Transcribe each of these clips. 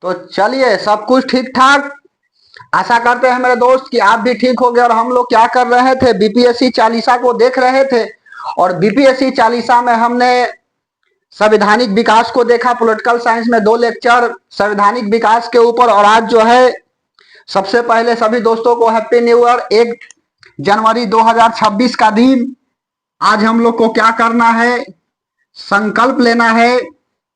तो चलिए, सब कुछ ठीक ठाक। आशा करते हैं मेरे दोस्त कि आप भी ठीक हो गए। और हम लोग क्या कर रहे थे, बीपीएससी चालीसा को देख रहे थे। और बीपीएससी चालीसा में हमने संवैधानिक विकास को देखा। पॉलिटिकल साइंस में 2 लेक्चर संवैधानिक विकास के ऊपर। और आज जो है, सबसे पहले सभी दोस्तों को हैप्पी न्यू ईयर। 1 जनवरी 2026 का दिन। आज हम लोग को क्या करना है, संकल्प लेना है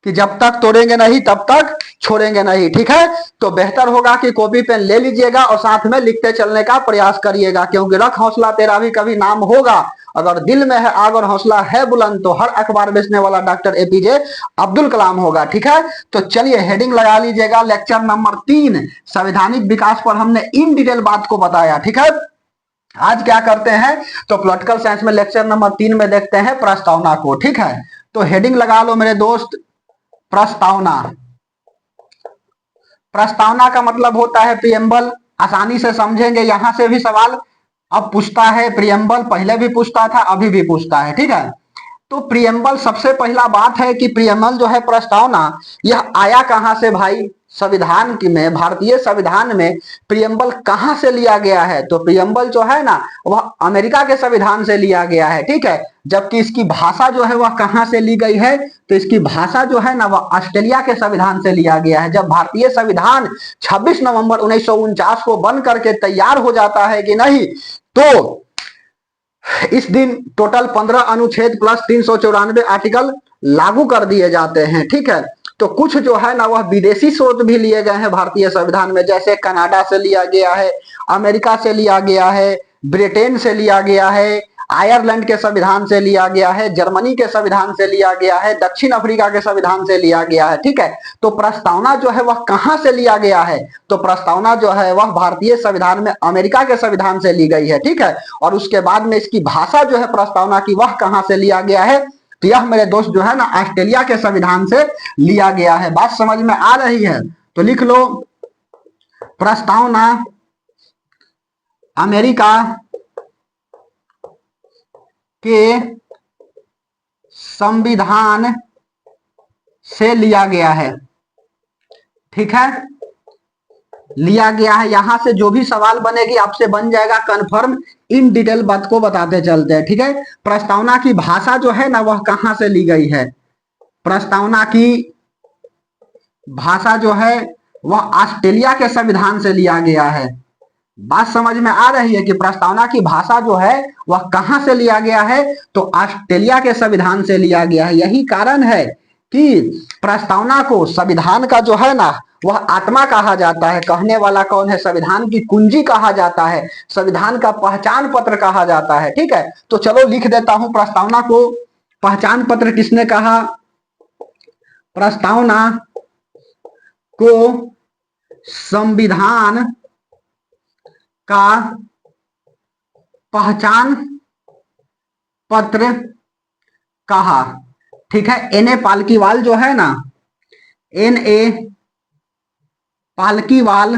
कि जब तक तोड़ेंगे नहीं तब तक छोड़ेंगे नहीं। ठीक है, तो बेहतर होगा कि कॉपी पेन ले लीजिएगा और साथ में लिखते चलने का प्रयास करिएगा, क्योंकि रख हौसला तेरा भी कभी नाम होगा। अगर दिल में है आग और हौसला है बुलंद तो हर अखबार बेचने वाला डॉक्टर एपीजे अब्दुल कलाम होगा। ठीक है, तो चलिए हेडिंग लगा लीजिएगा, लेक्चर नंबर 3 संवैधानिक विकास पर हमने इन डिटेल बात को बताया। ठीक है, आज क्या करते हैं, तो पॉलिटिकल साइंस में लेक्चर नंबर 3 में देखते हैं प्रस्तावना को। ठीक है, तो हेडिंग लगा लो मेरे दोस्त, प्रस्तावना। प्रस्तावना का मतलब होता है प्रियम्बल। आसानी से समझेंगे, यहां से भी सवाल अब पूछता है। प्रियम्बल पहले भी पूछता था, अभी भी पूछता है। ठीक है, तो प्रियम्बल, सबसे पहला बात है कि प्रियम्बल जो है प्रस्तावना, यह आया कहां से भाई। संविधान की में, भारतीय संविधान में प्रियम्बल कहां से लिया गया है, तो प्रियम्बल जो है ना, वह अमेरिका के संविधान से लिया गया है। ठीक है, जबकि इसकी भाषा जो है वह कहां से ली गई है, तो इसकी भाषा जो है ना वह ऑस्ट्रेलिया के संविधान से लिया गया है। जब भारतीय संविधान 26 नवंबर 1949 को बन करके तैयार हो जाता है कि नहीं, तो इस दिन टोटल 15 अनुच्छेद प्लस 394 आर्टिकल लागू कर दिए जाते हैं। ठीक है, तो कुछ जो है ना वह विदेशी स्रोत भी लिए गए हैं भारतीय संविधान में, जैसे कनाडा से लिया गया है, अमेरिका से लिया गया है, ब्रिटेन से लिया गया है, आयरलैंड के संविधान से लिया गया है, जर्मनी के संविधान से लिया गया है, दक्षिण अफ्रीका के संविधान से लिया गया है। ठीक है, तो प्रस्तावना जो है वह कहां से लिया गया है, तो प्रस्तावना जो है वह भारतीय संविधान में अमेरिका के संविधान से ली गई है। ठीक है, और उसके बाद में इसकी भाषा जो है प्रस्तावना की, वह कहां से लिया गया है, तो यह मेरे दोस्त जो है ना ऑस्ट्रेलिया के संविधान से लिया गया है। बात समझ में आ रही है, तो लिख लो, प्रस्तावना अमेरिका के संविधान से लिया गया है। ठीक है, लिया गया है। यहां से जो भी सवाल बनेगी आपसे बन जाएगा कंफर्म। इन डिटेल बात को बताते चलते हैं। ठीक है, प्रस्तावना की भाषा जो है ना वह कहां से ली गई है, प्रस्तावना की भाषा जो है वह ऑस्ट्रेलिया के संविधान से लिया गया है। बात समझ में आ रही है कि प्रस्तावना की भाषा जो है वह कहां से लिया गया है, तो ऑस्ट्रेलिया के संविधान से लिया गया है। यही कारण है कि प्रस्तावना को संविधान का जो है ना वह आत्मा कहा जाता है। कहने वाला कौन है, संविधान की कुंजी कहा जाता है, संविधान का पहचान पत्र कहा जाता है। ठीक है, तो चलो लिख देता हूं, प्रस्तावना को पहचान पत्र किसने कहा, प्रस्तावना को संविधान का पहचान पत्र कहा। ठीक है, एन ए पालकीवाल जो है ना, एन ए पालकीवाल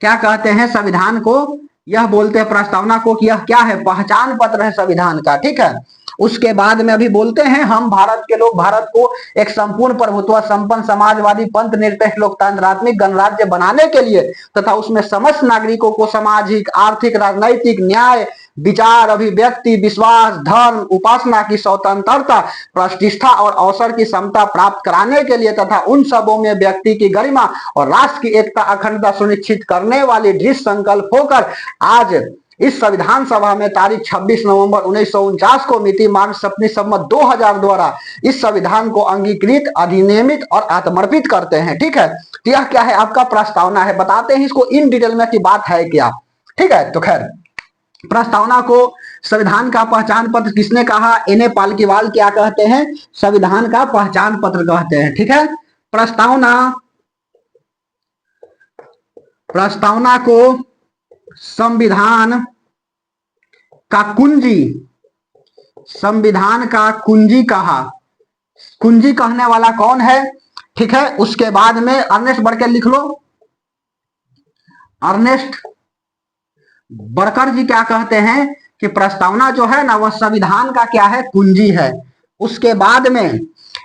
क्या कहते हैं संविधान को, यह बोलते हैं प्रस्तावना को कि यह क्या है, पहचान पत्र है संविधान का। ठीक है, उसके बाद में अभी बोलते हैं हम भारत के लोग भारत को एक संपूर्ण प्रभुत्व संपन्न समाजवादी पंथ निरपेक्ष लोकतांत्रात्मक गणराज्य बनाने के लिए तथा उसमें समस्त नागरिकों को सामाजिक आर्थिक राजनैतिक न्याय विचार अभिव्यक्ति विश्वास धर्म उपासना की स्वतंत्रता प्रतिष्ठा और अवसर की समता प्राप्त कराने के लिए तथा उन सबों में व्यक्ति की गरिमा और राष्ट्र की एकता अखंडता सुनिश्चित करने वाली दृढ़ संकल्प होकर आज इस संविधान सभा में तारीख 26 नवंबर 1949 को मिति मार्च 17 संवत 2000 द्वारा इस संविधान को अंगीकृत अधिनियमित और आत्मर्पित करते हैं। ठीक है, तो यह क्या है, आपका प्रस्तावना है। बताते हैं इसको इन डिटेल में कि बात है क्या। ठीक है, तो खैर प्रस्तावना को संविधान का पहचान पत्र किसने कहा, एन ए पालकीवाल क्या कहते हैं, संविधान का पहचान पत्र कहते हैं। ठीक है, प्रस्तावना को संविधान का कुंजी, संविधान का कुंजी कहा। कुंजी कहने वाला कौन है, ठीक है, उसके बाद में अर्नेस्ट बर्कर लिख लो, अर्नेस्ट बर्कर जी क्या कहते हैं कि प्रस्तावना जो है ना वह संविधान का क्या है, कुंजी है। उसके बाद में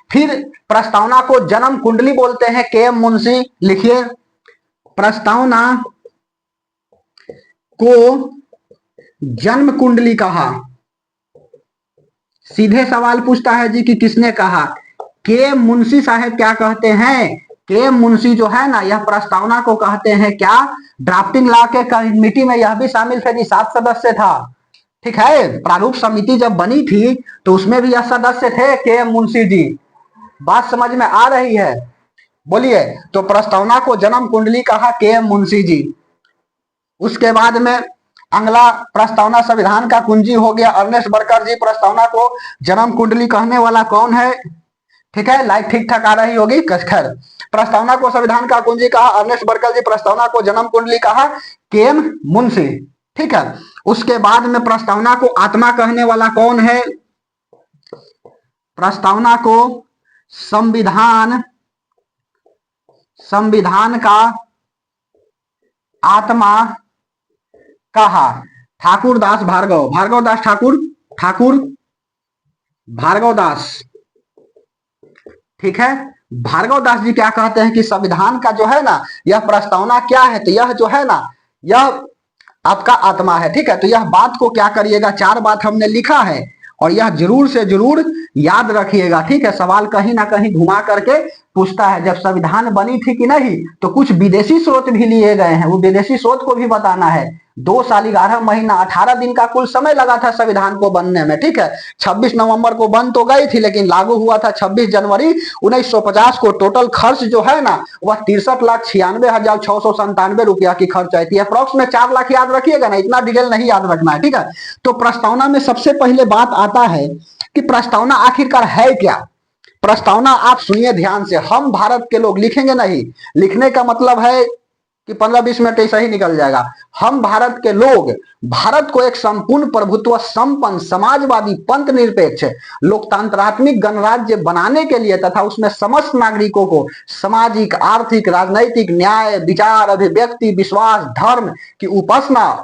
फिर प्रस्तावना को जन्म कुंडली बोलते हैं, के एम मुंशी लिखिए। प्रस्तावना को जन्म कुंडली कहा। सीधे सवाल पूछता है जी कि किसने कहा? के मुंशी साहब क्या कहते हैं? के मुंशी जो है ना, यह प्रस्तावना को कहते हैं क्या? ड्राफ्टिंग लॉ के कमेटी में यह भी शामिल थे जी, 7 सदस्य था। ठीक है, प्रारूप समिति जब बनी थी तो उसमें भी यह सदस्य थे के मुंशी जी। बात समझ में आ रही है? बोलिए। तो प्रस्तावना को जन्म कुंडली कहा के मुंशी जी। उसके बाद में अगला प्रस्तावना संविधान का कुंजी हो गया, अर्नेस्ट बर्कर जी। प्रस्तावना को जन्म कुंडली कहने वाला कौन है? ठीक है, लाइट ठीक ठाक आ रही होगी। खैर, प्रस्तावना को संविधान का कुंजी कहा अर्नेस्ट बर्कर जी, प्रस्तावना को जन्म कुंडली कहा के एम मुंशी। ठीक है, उसके बाद में प्रस्तावना को आत्मा कहने वाला कौन है? प्रस्तावना को संविधान का आत्मा कहा ठाकुर दास भार्गव, भार्गव दास। ठीक है, भार्गव दास जी क्या कहते हैं कि संविधान का जो है ना, यह प्रस्तावना क्या है? तो यह जो है ना, यह आपका आत्मा है। ठीक है, तो यह बात को क्या करिएगा, 4 बात हमने लिखा है और यह जरूर से जरूर याद रखिएगा। ठीक है, सवाल कहीं ना कहीं घुमा करके पूछता है, जब संविधान बनी थी कि नहीं, तो कुछ विदेशी स्रोत भी लिए गए हैं, वो विदेशी स्रोत को भी बताना है। 2 साल 11 महीना 18 दिन का कुल समय लगा था संविधान को बनने में। ठीक है, 26 नवंबर को बन तो गई थी, लेकिन लागू हुआ था 26 जनवरी 1950 को। टोटल खर्च जो है ना, वह 63,96,697 रुपया की खर्च आई थी। अप्रोक्स में 4 लाख याद रखिएगा ना, इतना डिटेल नहीं याद रखना है। ठीक है, तो प्रस्तावना में सबसे पहले बात आता है कि प्रस्तावना आखिरकार है क्या। प्रस्तावना आप सुनिए ध्यान से, हम भारत के लोग लिखेंगे नहीं, लिखने का मतलब है कि 15-20 मिनट ऐसा ही निकल जाएगा। हम भारत के लोग भारत को एक संपूर्ण प्रभुत्व संपन्न समाजवादी पंथ निरपेक्ष लोकतंत्रात्मक गणराज्य बनाने के लिए तथा उसमें समस्त नागरिकों को सामाजिक, आर्थिक, राजनैतिक, न्याय, विचार, अभिव्यक्ति, विश्वास, धर्म की उपासना,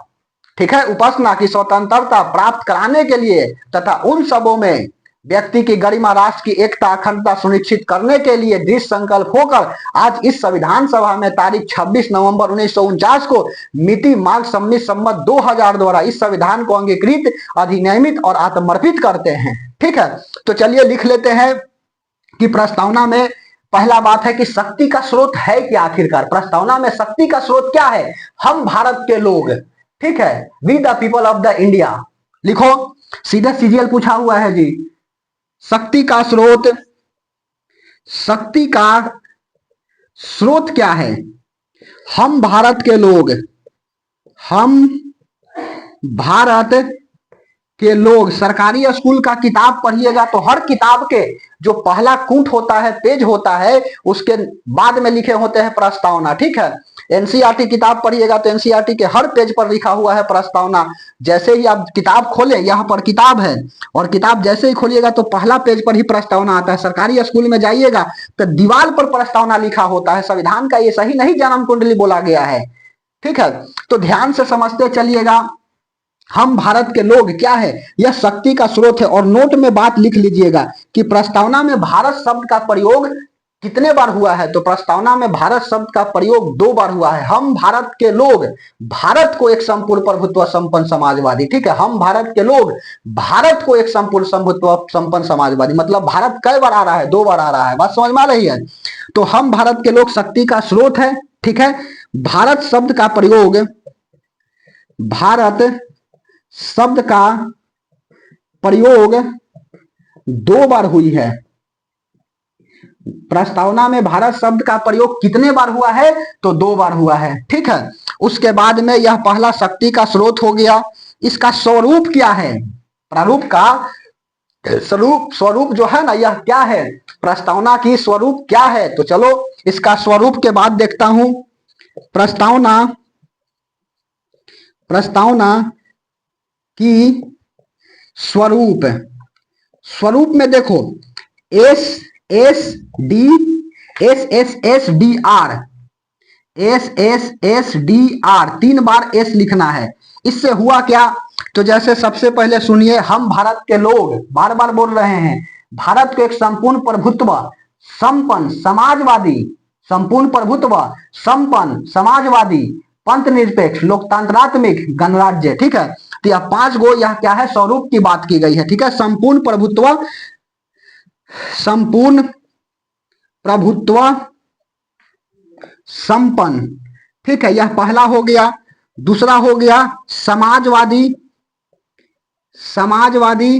ठीक है, उपासना की स्वतंत्रता प्राप्त कराने के लिए तथा उन सबों में व्यक्ति की गरिमा, राष्ट्र की एकता, अखंडता सुनिश्चित करने के लिए दृढ़ संकल्प होकर आज इस संविधान सभा में तारीख 26 नवंबर 1949 को मिति मार्ग सम्मित संमत 2000 द्वारा इस संविधान को अंगीकृत, अधिनियमित और आत्मर्पित करते हैं। ठीक है, तो चलिए लिख लेते हैं कि प्रस्तावना में पहला बात है कि शक्ति का स्रोत है क्या। आखिरकार प्रस्तावना में शक्ति का स्रोत क्या है? हम भारत के लोग। ठीक है, we the people of the India. लिखो, सीधे सीरियल पूछा हुआ है जी। शक्ति का स्रोत क्या है? हम भारत के लोग, हम भारत के लोग। सरकारी स्कूल का किताब पढ़िएगा तो हर किताब के जो पहला कूट होता है, पेज होता है, उसके बाद में लिखे होते हैं प्रस्तावना। ठीक है, एनसीईआरटी किताब पढ़िएगा तो एनसीईआरटी के हर पेज पर लिखा हुआ है प्रस्तावना। जैसे ही आप किताब खोलें, यहाँ पर किताब है और किताब जैसे ही खोलिएगा तो पहला पेज पर ही प्रस्तावना आता है। सरकारी स्कूल में जाइएगा तो दीवार पर प्रस्तावना लिखा होता है। संविधान का ये सही नहीं जन्म कुंडली बोला गया है। ठीक है, तो ध्यान से समझते चलिएगा। हम भारत के लोग क्या है? यह शक्ति का स्रोत है। और नोट में बात लिख लीजिएगा कि प्रस्तावना में भारत शब्द का प्रयोग कितने बार हुआ है? तो प्रस्तावना में भारत शब्द का प्रयोग 2 बार हुआ है। हम भारत के लोग भारत को एक संपूर्ण प्रभुत्व संपन्न समाजवादी। ठीक है, हम भारत के लोग भारत को एक संपूर्ण प्रभुत्व संपन्न समाजवादी, मतलब भारत कई बार आ रहा है? 2 बार आ रहा है। बात समझ में आ रही है? तो हम भारत के लोग शक्ति का स्रोत है। ठीक है, भारत शब्द का प्रयोग, भारत शब्द का प्रयोग 2 बार हुई है। प्रस्तावना में भारत शब्द का प्रयोग कितने बार हुआ है? तो 2 बार हुआ है। ठीक है, उसके बाद में यह पहला शक्ति का स्रोत हो गया। इसका स्वरूप क्या है? प्रारूप का स्वरूप जो है ना, यह क्या है? प्रस्तावना की स्वरूप क्या है? तो चलो इसका स्वरूप के बाद देखता हूं। प्रस्तावना की स्वरूप में देखो, SSSDR 3 बार S लिखना है। इससे हुआ क्या? तो जैसे सबसे पहले सुनिए, हम भारत के लोग, बार बार बोल रहे हैं, भारत को एक संपूर्ण प्रभुत्व संपन्न समाजवादी, संपूर्ण प्रभुत्व संपन्न समाजवादी, पंथ निरपेक्ष, लोकतंत्रात्मक गणराज्य। ठीक है, तो यह 5 गो यह क्या है, स्वरूप की बात की गई है। ठीक है, संपूर्ण प्रभुत्व, संपूर्ण प्रभुत्व संपन्न। ठीक है, यह पहला हो गया। दूसरा हो गया समाजवादी, समाजवादी,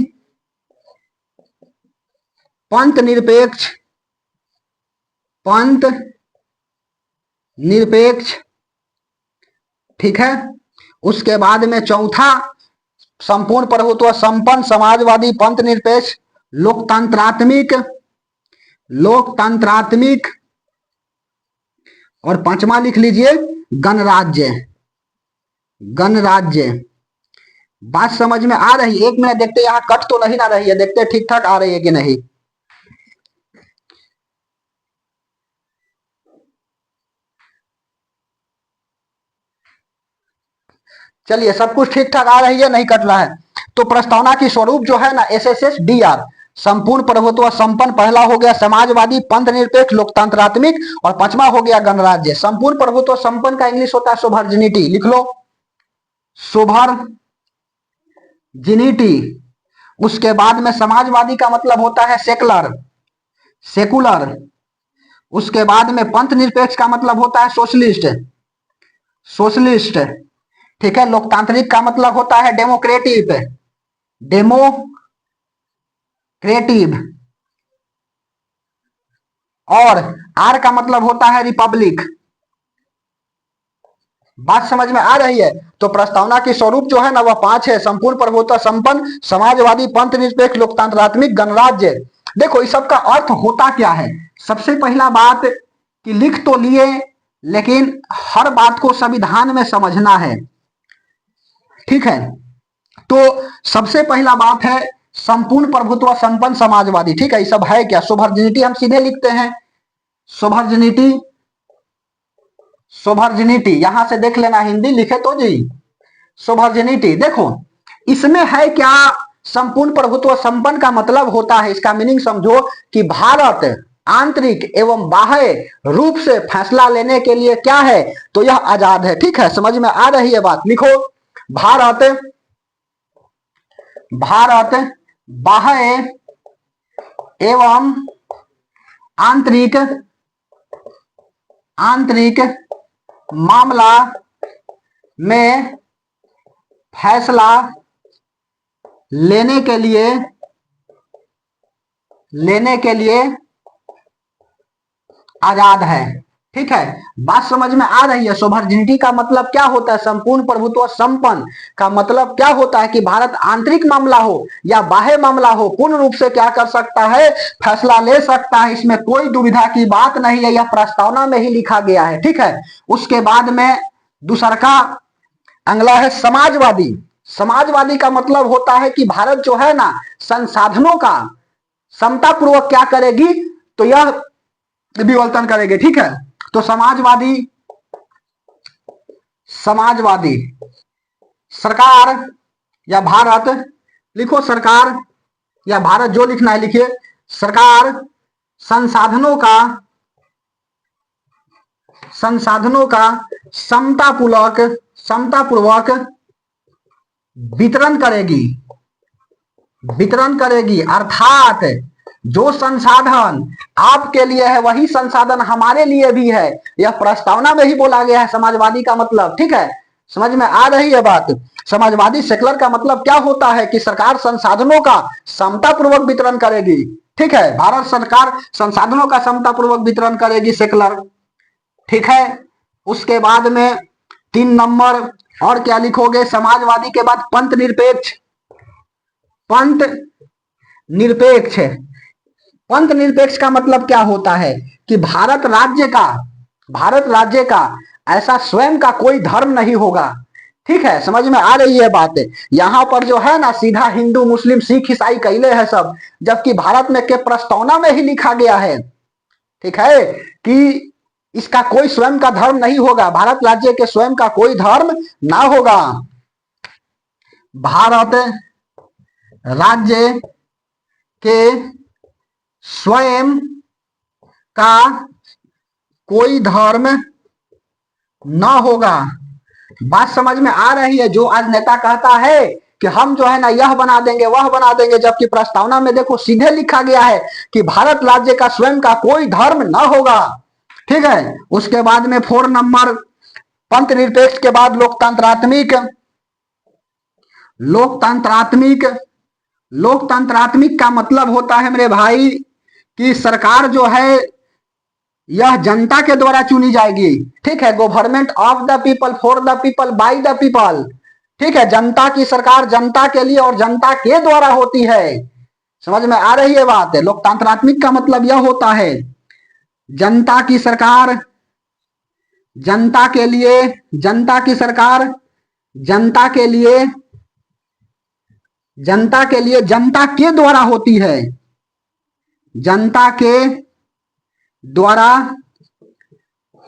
पंथ निरपेक्ष, पंथ निरपेक्ष। ठीक है, उसके बाद में चौथा संपूर्ण प्रभुत्व संपन्न समाजवादी, पंथ निरपेक्ष, लोकतंत्रात्मक, लोकतंत्रात्मक, और पांचवा लिख लीजिए गणराज्य, गणराज्य। बात समझ में आ रही है? 1 मिनट देखते यहां कट तो नहीं ना रही है, देखते ठीक ठाक आ रही है कि नहीं। चलिए, सब कुछ ठीक ठाक आ रही है, नहीं कट रहा है। तो प्रस्तावना की स्वरूप जो है ना, SSSDR, संपूर्ण प्रभुत्व संपन्न पहला हो गया, समाजवादी, पंथ निरपेक्ष, लोकतंत्रात्मक, और पांचवा हो गया गणराज्य। संपूर्ण प्रभुत्व संपन्न का इंग्लिश होता है सोवर्जिनिटी, लिख लो सोवर्जिनिटी। उसके बाद में समाजवादी का मतलब होता है सेकुलर, सेकुलर। उसके बाद में पंथ निरपेक्ष का मतलब होता है सोशलिस्ट, सोशलिस्ट। ठीक है, लोकतांत्रिक का मतलब होता है डेमोक्रेटिव, डेमोक्रेटिव, और आर का मतलब होता है रिपब्लिक। बात समझ में आ रही है? तो प्रस्तावना की स्वरूप जो है ना वह 5 है, संपूर्ण प्रभुत्व संपन्न, समाजवादी, पंथ निरपेक्ष, लोकतांत्रात्मक, गणराज्य। देखो इस सब का अर्थ होता क्या है। सबसे पहला बात कि लिख तो लिए, लेकिन हर बात को संविधान में समझना है। ठीक है, तो सबसे पहला बात है संपूर्ण प्रभुत्व संपन्न समाजवादी। ठीक है, ये सब है क्या? सोवर्जिनिटी हम सीधे लिखते हैं, सोवर्जिनिटी, सोवर्जिनिटी यहां से देख लेना, हिंदी लिखे तो जी। सोवर्जिनिटी देखो इसमें है क्या, संपूर्ण प्रभुत्व संपन्न का मतलब होता है, इसका मीनिंग समझो कि भारत आंतरिक एवं बाह्य रूप से फैसला लेने के लिए क्या है, तो यह आजाद है। ठीक है, समझ में आ रही है बात? लिखो भारत, भारत बाह्य एवं आंतरिक, आंतरिक मामला में फैसला लेने के लिए आजाद है। ठीक है, बात समझ में आ रही है? सोवर्जिनिटी का मतलब क्या होता है, संपूर्ण प्रभुत्व संपन्न का मतलब क्या होता है कि भारत आंतरिक मामला हो या बाह्य मामला हो, पूर्ण रूप से क्या कर सकता है, फैसला ले सकता है। इसमें कोई दुविधा की बात नहीं है, यह प्रस्तावना में ही लिखा गया है। ठीक है, उसके बाद में दूसरा का अगला है समाजवादी। समाजवादी का मतलब होता है कि भारत जो है ना संसाधनों का समतापूर्वक क्या करेगी, तो यह विवर्तन करेगी। ठीक है, तो समाजवादी, समाजवादी सरकार या भारत, लिखो सरकार या भारत, जो लिखना है लिखिए। सरकार संसाधनों का, संसाधनों का समतापूर्वक, समतापूर्वक वितरण करेगी, वितरण करेगी। अर्थात जो संसाधन आपके लिए है वही संसाधन हमारे लिए भी है, यह प्रस्तावना में ही बोला गया है समाजवादी का मतलब। ठीक है, समझ में आ रही है बात? समाजवादी सेकुलर का मतलब क्या होता है कि सरकार संसाधनों का समतापूर्वक वितरण करेगी। ठीक है, भारत सरकार संसाधनों का समतापूर्वक वितरण करेगी, सेकुलर। ठीक है, उसके बाद में 3 नंबर और क्या लिखोगे, समाजवादी के बाद पंथ निरपेक्ष, पंथ निरपेक्ष। पंथ निरपेक्ष का मतलब क्या होता है कि भारत राज्य का, भारत राज्य का ऐसा स्वयं का कोई धर्म नहीं होगा। ठीक है, समझ में आ रही है बात? यहां पर जो है ना सीधा हिंदू मुस्लिम सिख ईसाई कैले है सब, जबकि भारत में के प्रस्तावना में ही लिखा गया है, ठीक है, कि इसका कोई स्वयं का धर्म नहीं होगा, भारत राज्य के स्वयं का कोई धर्म ना होगा। भारत राज्य के स्वयं का कोई धर्म न होगा। बात समझ में आ रही है? जो आज नेता कहता है कि हम जो है ना यह बना देंगे वह बना देंगे, जबकि प्रस्तावना में देखो सीधे लिखा गया है कि भारत राज्य का स्वयं का कोई धर्म न होगा। ठीक है, उसके बाद में 4 नंबर, पंथ निरपेक्ष के बाद लोकतंत्रात्मिक। लोकतंत्रात्मिक, लोकतंत्रात्मिक का मतलब होता है मेरे भाई कि सरकार जो है यह जनता के द्वारा चुनी जाएगी। ठीक है, government of the people, for the people, by the people. ठीक है, जनता की सरकार जनता के लिए और जनता के द्वारा होती है। समझ में आ रही है बात? लोकतंत्रात्मिक का मतलब यह होता है जनता की सरकार जनता के लिए, जनता की सरकार जनता के लिए, जनता के लिए, जनता के द्वारा होती है, जनता के द्वारा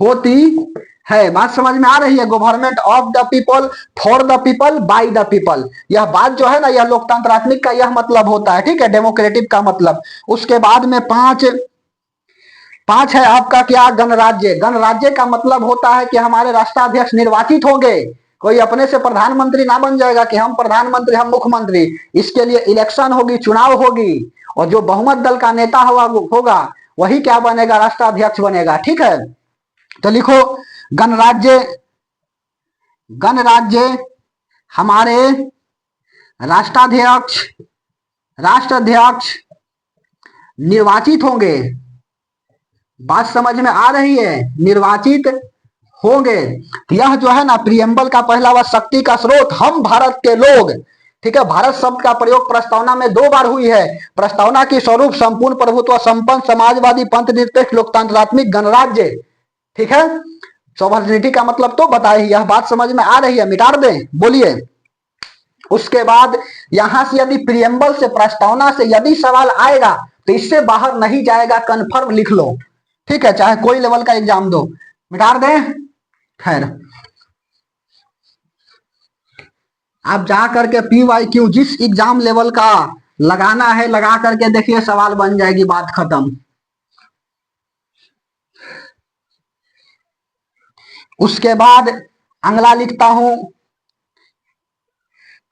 होती है। बात समझ में आ रही है? Government of the people, for the people, by the people. यह बात जो है ना, यह लोकतंत्रात्मिक का यह मतलब होता है। ठीक है, डेमोक्रेटिक का मतलब। उसके बाद में पांच है आपका क्या? गणराज्य। गणराज्य का मतलब होता है कि हमारे राष्ट्राध्यक्ष निर्वाचित होंगे। कोई अपने से प्रधानमंत्री ना बन जाएगा कि हम प्रधानमंत्री, हम मुख्यमंत्री। इसके लिए इलेक्शन होगी, चुनाव होगी, और जो बहुमत दल का नेता होगा वही क्या बनेगा? राष्ट्राध्यक्ष बनेगा। ठीक है, तो लिखो गणराज्य। गणराज्य हमारे राष्ट्राध्यक्ष निर्वाचित होंगे। बात समझ में आ रही है? निर्वाचित होंगे। यह जो है ना प्रियम्बल का पहला वाला शक्ति का स्रोत, हम भारत के लोग। ठीक है, भारत शब्द का प्रयोग प्रस्तावना में 2 बार हुई है। प्रस्तावना की स्वरूप संपूर्ण प्रभुत्व, संपन्न, समाजवादी, पंथ निरपेक्ष, लोकतांत्रात्मिक, गणराज्य। ठीक है, सॉवरेनिटी का मतलब तो बताए ही। यह बात समझ में आ रही है? मिटा दें? बोलिए। उसके बाद यहां से यदि प्रियम्बल से, प्रस्तावना से यदि सवाल आएगा तो इससे बाहर नहीं जाएगा, कन्फर्म लिख लो। ठीक है, चाहे कोई लेवल का एग्जाम दो। मिटा दें? खैर, आप जा करके PYQ जिस एग्जाम लेवल का लगाना है लगा करके देखिए, सवाल बन जाएगी, बात खत्म। उसके बाद अगला लिखता हूं,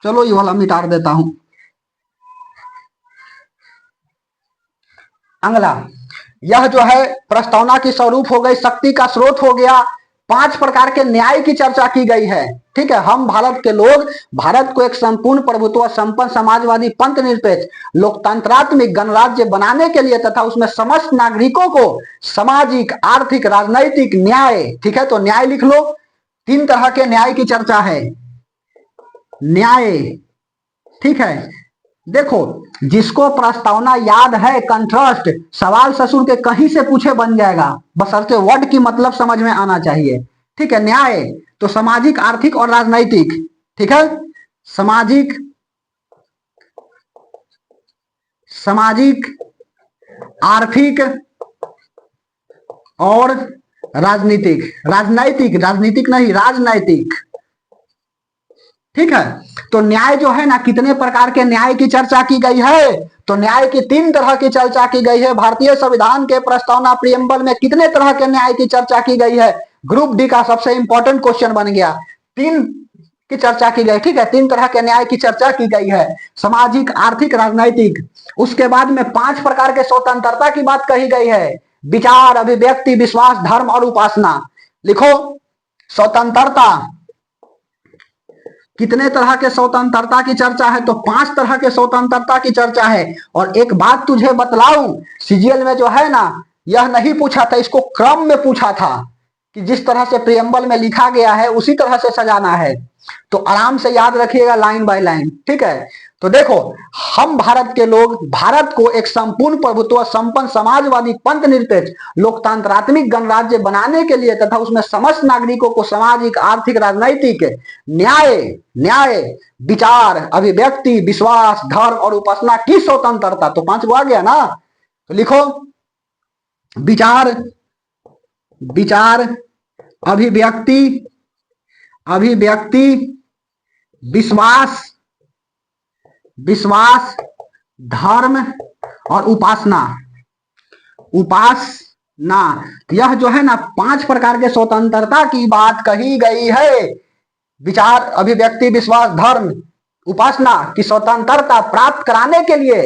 चलो ये वाला मिटा देता हूं। अगला, यह जो है प्रस्तावना की स्वरूप हो गई, शक्ति का स्रोत हो गया। 5 प्रकार के न्याय की चर्चा की गई है। ठीक है, हम भारत के लोग भारत को एक संपूर्ण प्रभुत्व, संपन्न, समाजवादी, पंथ निरपेक्ष, लोकतंत्रात्मिक गणराज्य बनाने के लिए तथा उसमें समस्त नागरिकों को सामाजिक, आर्थिक, राजनैतिक न्याय। ठीक है, तो न्याय लिख लो। 3 तरह के न्याय की चर्चा है। न्याय, ठीक है, देखो जिसको प्रस्तावना याद है, कंट्रास्ट, सवाल ससुर के कहीं से पूछे बन जाएगा, बशर्ते वर्ड की मतलब समझ में आना चाहिए। ठीक है, न्याय तो सामाजिक, आर्थिक और राजनैतिक। ठीक है, सामाजिक, आर्थिक और राजनीतिक। राजनीतिक नहीं, राजनैतिक। ठीक है, तो न्याय जो है ना, कितने प्रकार के न्याय की चर्चा की गई है? तो न्याय की 3 तरह की चर्चा की गई है। भारतीय संविधान के प्रस्तावना प्रियम्बल में कितने तरह के न्याय की चर्चा की गई है? ग्रुप डी का सबसे इंपॉर्टेंट क्वेश्चन बन गया। 3 की चर्चा की गई। ठीक है, 3 तरह के न्याय की चर्चा की गई है, सामाजिक, आर्थिक, राजनैतिक। उसके बाद में 5 प्रकार के स्वतंत्रता की बात कही गई है, विचार, अभिव्यक्ति, विश्वास, धर्म और उपासना। लिखो स्वतंत्रता, कितने तरह के स्वतंत्रता की चर्चा है? तो 5 तरह के स्वतंत्रता की चर्चा है। और एक बात तुझे बतलाऊं, सीजीएल में जो है ना, यह नहीं पूछा था, इसको क्रम में पूछा था कि जिस तरह से प्रियम्बल में लिखा गया है उसी तरह से सजाना है। तो आराम से याद रखिएगा, लाइन बाय लाइन। ठीक है, तो देखो हम भारत के लोग भारत को एक संपूर्ण प्रभुत्व, संपन्न, समाजवादी, पंथ निरपेक्ष, लोकतांत्रात्मिक गणराज्य बनाने के लिए तथा उसमें समस्त नागरिकों को सामाजिक, आर्थिक, राजनैतिक न्याय, विचार, अभिव्यक्ति, विश्वास, धर्म और उपासना की स्वतंत्रता। तो 5 गो आ गया ना? तो लिखो विचार, अभिव्यक्ति, विश्वास, धर्म और उपासना। उपासना, यह जो है ना 5 प्रकार के स्वतंत्रता की बात कही गई है। विचार, अभिव्यक्ति, विश्वास, धर्म, उपासना की स्वतंत्रता प्राप्त कराने के लिए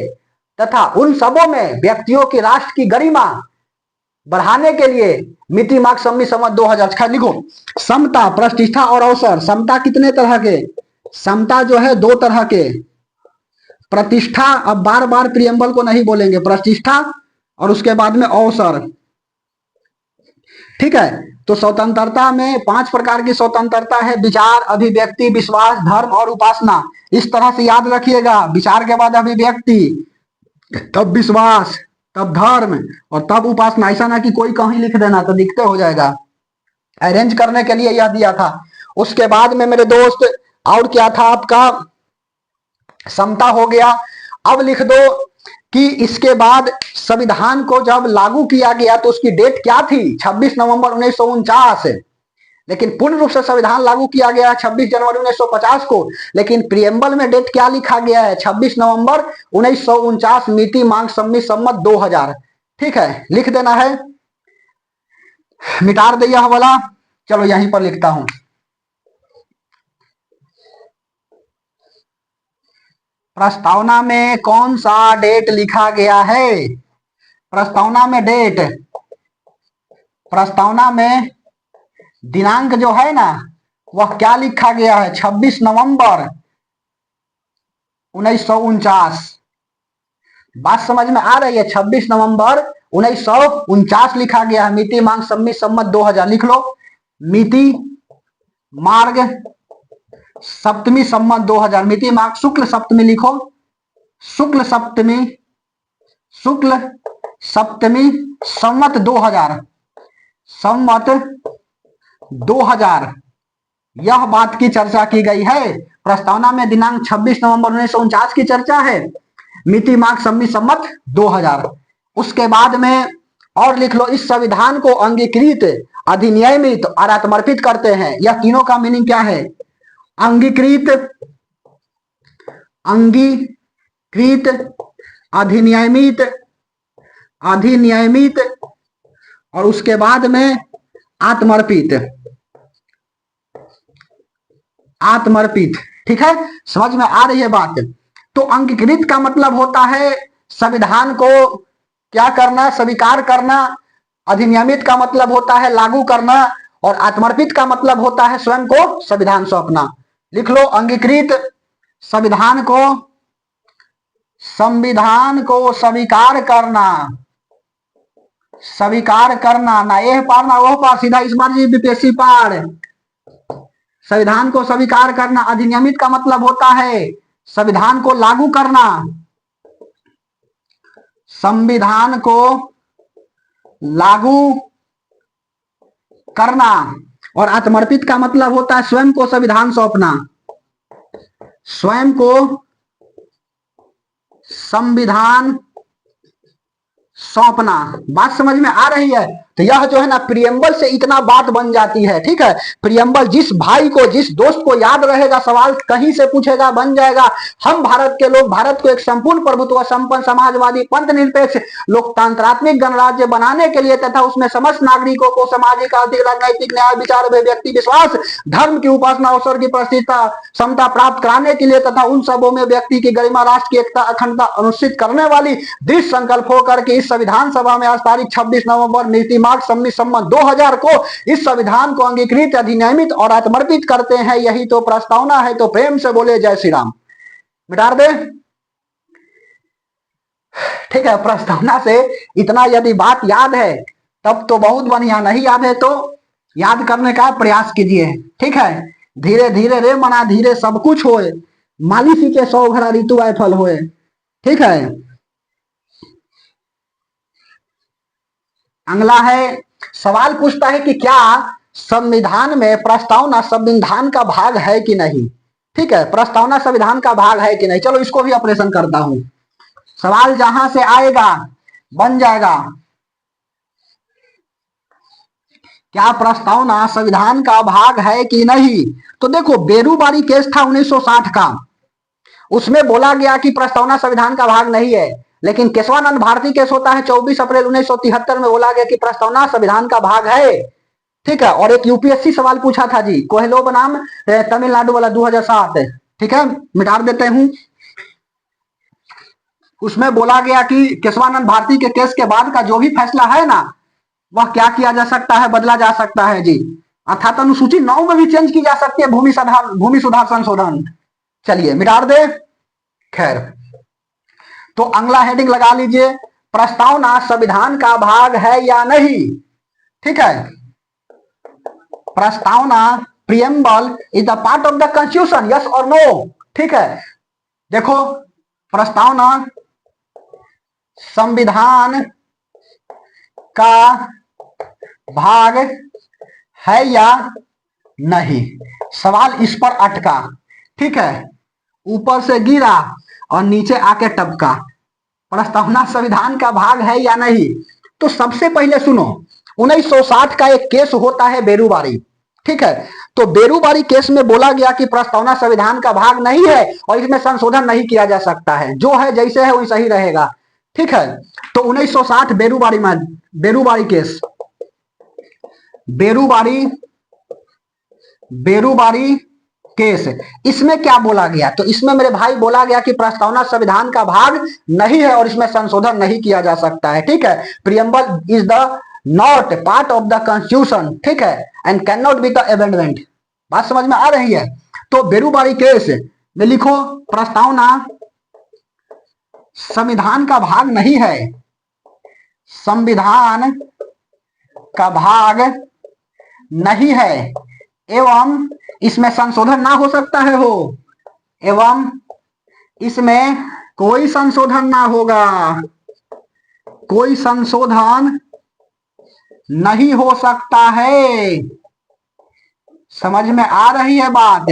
तथा उन सबों में व्यक्तियों की राष्ट्र की गरिमा बढ़ाने के लिए मिति मार्ग सम्मि संवत 2000 लिखो। समता, प्रतिष्ठा और अवसर। समता कितने तरह के? समता जो है 2 तरह के। प्रतिष्ठा, अब बार बार प्रियम्बल को नहीं बोलेंगे, प्रतिष्ठा और उसके बाद में अवसर। ठीक है, तो स्वतंत्रता में 5 प्रकार की स्वतंत्रता है। विचार, अभिव्यक्ति, विश्वास, धर्म और उपासना। इस तरह से याद रखिएगा, विचार के बाद अभिव्यक्ति, तब विश्वास, तब धर्म और तब उपासना। ऐसा ना कि कोई कहीं लिख देना तो दिखते हो जाएगा। अरेंज करने के लिए यह दिया था। उसके बाद में मेरे दोस्त और क्या था आपका? समता हो गया। अब लिख दो कि इसके बाद संविधान को जब लागू किया गया तो उसकी डेट क्या थी? 26 नवंबर 1949। लेकिन पूर्ण रूप से संविधान लागू किया गया है 26 जनवरी 1950 को। लेकिन प्रियम्बल में डेट क्या लिखा गया है? 26 नवंबर 1949, मिति मांग सम्मि संमत 2000। ठीक है, लिख देना है, मिटार दे यह वाला। चलो यहीं पर लिखता हूं। प्रस्तावना में कौन सा डेट लिखा गया है? प्रस्तावना में डेट, प्रस्तावना में दिनांक जो है ना वह क्या लिखा गया है? 26 नवंबर 1949। बात समझ में आ रही है? 26 नवंबर 1949 लिखा गया है। मिति मांग सम्मि संमत 2000 लिख लो। मिति मार्ग सप्तमी संमत 2000। मिति मार्ग शुक्ल सप्तमी लिखो, शुक्ल सप्तमी, शुक्ल सप्तमी संमत 2000, संमत 2000। यह बात की चर्चा की गई है। प्रस्तावना में दिनांक 26 नवंबर 1949 की चर्चा है, मिति मार्ग सम्मि संमत 2000। उसके बाद में और लिख लो, इस संविधान को अंगीकृत, अधिनियमित और आत्मर्पित करते हैं। यह तीनों का मीनिंग क्या है? अंगीकृत, अंगीकृत, अधिनियमित, अधिनियमित और उसके बाद में आत्मर्पित, आत्मर्पित। ठीक है, समझ में आ रही है बात? तो अंगीकृत का मतलब होता है संविधान को क्या करना? स्वीकार करना। अधिनियमित का मतलब होता है लागू करना और आत्मर्पित का मतलब होता है स्वयं को संविधान सौंपना। लिख लो, अंगीकृत, संविधान को, संविधान को स्वीकार करना, स्वीकार करना, ना यह पार ना वह पार, सीधा इस बार बीपीएससी पार। संविधान को स्वीकार करना। अधिनियमित का मतलब होता है संविधान को लागू करना, संविधान को लागू करना और आत्मर्पित का मतलब होता है स्वयं को संविधान सौंपना, स्वयं को संविधान सौंपना। बात समझ में आ रही है? तो यह जो है ना प्रियम्बल से इतना बात बन जाती है। ठीक है, प्रियम्बल जिस भाई को, जिस दोस्त को याद रहेगा, सवाल कहीं से पूछेगा, बन जाएगा। हम भारत के लोग भारत को एक संपूर्ण प्रभुत्व संपन्न समाजवादी पंथ निरपेक्ष लोकतांत्रात्मक गणराज्य बनाने के लिए तथा उसमें समस्त नागरिकों को सामाजिक, आर्थिक, राजनैतिक न्याय, विचार, अभिव्यक्ति, विश्वास, धर्म की उपासना, अवसर की प्रतिष्ठा, समता प्राप्त कराने के लिए तथा उन सबों में व्यक्ति की गरिमा, राष्ट्र की एकता, अखंडता अनुष्ठित करने वाली दृढ़ संकल्प होकर के इस संविधान सभा में आज तारीख 26 नवंबर मिति मार्ग सम्मि संमत 2000 को इस संविधान को अंगीकृत, अधिनियमित और आत्मर्पित करते हैं। यही तो प्रस्तावना है। तो प्रेम से बोले जय श्री राम। मिटा दे। ठीक है, प्रस्तावना से इतना यदि बात याद है तब तो बहुत बढ़िया, नहीं याद है तो याद करने का प्रयास कीजिए। ठीक है, धीरे धीरे रे मना धीरे सब कुछ होए, माली सींचे 100 घड़ा ऋतु आए फल होए। ठीक है, अगला है, सवाल पूछता है कि क्या संविधान में प्रस्तावना संविधान का भाग है कि नहीं। ठीक है, प्रस्तावना संविधान का भाग है कि नहीं। चलो इसको भी ऑपरेशन करता हूं। सवाल जहां से आएगा बन जाएगा, क्या प्रस्तावना संविधान का भाग है कि नहीं। तो देखो, बेरूबारी केस था 1960 का, उसमें बोला गया कि प्रस्तावना संविधान का भाग नहीं है। लेकिन केशवानंद भारती केस होता है 24 अप्रैल 1973 में बोला गया कि प्रस्तावना संविधान का भाग है। ठीक है, और एक यूपीएससी सवाल पूछा था जी, कोहलो बनाम तमिलनाडु वाला 2007। ठीक है, मिटा देते हूं। उसमें बोला गया कि केशवानंद भारती के केस के बाद का जो भी फैसला है ना, वह क्या किया जा सकता है, बदला जा सकता है जी। अर्थात अनुसूची 9 में भी चेंज की जा सकती है भूमि सुधार संशोधन। चलिए मिटा दे। खैर, तो अगला हेडिंग लगा लीजिए, प्रस्तावना संविधान का भाग है या नहीं। ठीक है, प्रस्तावना preamble is the part of the constitution, yes और नो। ठीक है, देखो प्रस्तावना संविधान का भाग है या नहीं, सवाल इस पर अटका। ठीक है, ऊपर से गिरा और नीचे आके टपका, प्रस्तावना संविधान का भाग है या नहीं। तो सबसे पहले सुनो, 1960 का एक केस होता है बेरूबारी। ठीक है, तो बेरूबारी केस में बोला गया कि प्रस्तावना संविधान का भाग नहीं है और इसमें संशोधन नहीं किया जा सकता है, जो है जैसे है वैसा ही रहेगा। ठीक है, तो 1960 बेरूबारी केस, बेरूबारी केस, इसमें क्या बोला गया, तो इसमें मेरे भाई बोला गया कि प्रस्तावना संविधान का भाग नहीं है और इसमें संशोधन नहीं किया जा सकता है। ठीक है, preamble is the not part of the constitution. ठीक है, and can not be the amendment. बात समझ में आ रही है। तो बेरूबारी केस में लिखो, प्रस्तावना संविधान का भाग नहीं है, संविधान का भाग नहीं है एवं इसमें संशोधन ना हो सकता है हो, एवं इसमें कोई संशोधन ना होगा, कोई संशोधन नहीं हो सकता है। समझ में आ रही है बात।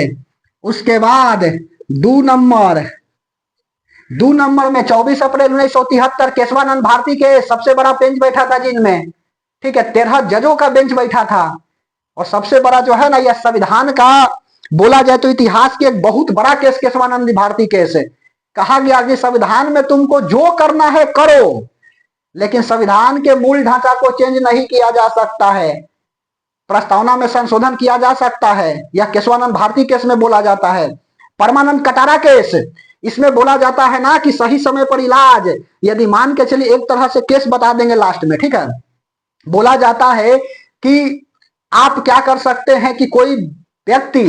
उसके बाद 2 नंबर में 24 अप्रैल 1973 केशवानंद भारती के सबसे बड़ा बेंच बैठा था जिनमें। ठीक है, 13 जजों का बेंच बैठा था और सबसे बड़ा जो है ना, यह संविधान का बोला जाए तो इतिहास के एक बहुत बड़ा केस केशवानंद भारती केस है। कहा गया कि संविधान में तुमको जो करना है करो, लेकिन संविधान के मूल ढांचा को चेंज नहीं किया जा सकता है। प्रस्तावना में संशोधन किया जा सकता है, यह केशवानंद भारती केस में बोला जाता है। परमानंद कटारा केस, इसमें बोला जाता है ना कि सही समय पर इलाज, यदि मान के चलिए एक तरह से केस बता देंगे लास्ट में। ठीक है, बोला जाता है कि आप क्या कर सकते हैं कि कोई व्यक्ति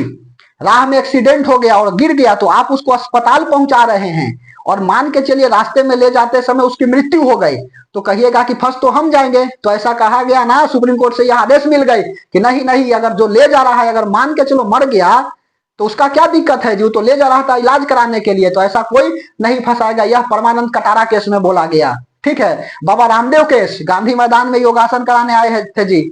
राह में एक्सीडेंट हो गया और गिर गया, तो आप उसको अस्पताल पहुंचा रहे हैं और मान के चलिए रास्ते में ले जाते समय उसकी मृत्यु हो गई, तो कहिएगा कि फंस तो हम जाएंगे। तो ऐसा कहा गया ना, सुप्रीम कोर्ट से यह आदेश मिल गए कि नहीं नहीं, अगर जो ले जा रहा है अगर मान के चलो मर गया तो उसका क्या दिक्कत है, जो तो ले जा रहा था इलाज कराने के लिए, तो ऐसा कोई नहीं फंसाएगा। यह परमानंद कटारा केस में बोला गया। ठीक है, बाबा रामदेव केस, गांधी मैदान में योगासन कराने आए थे जी,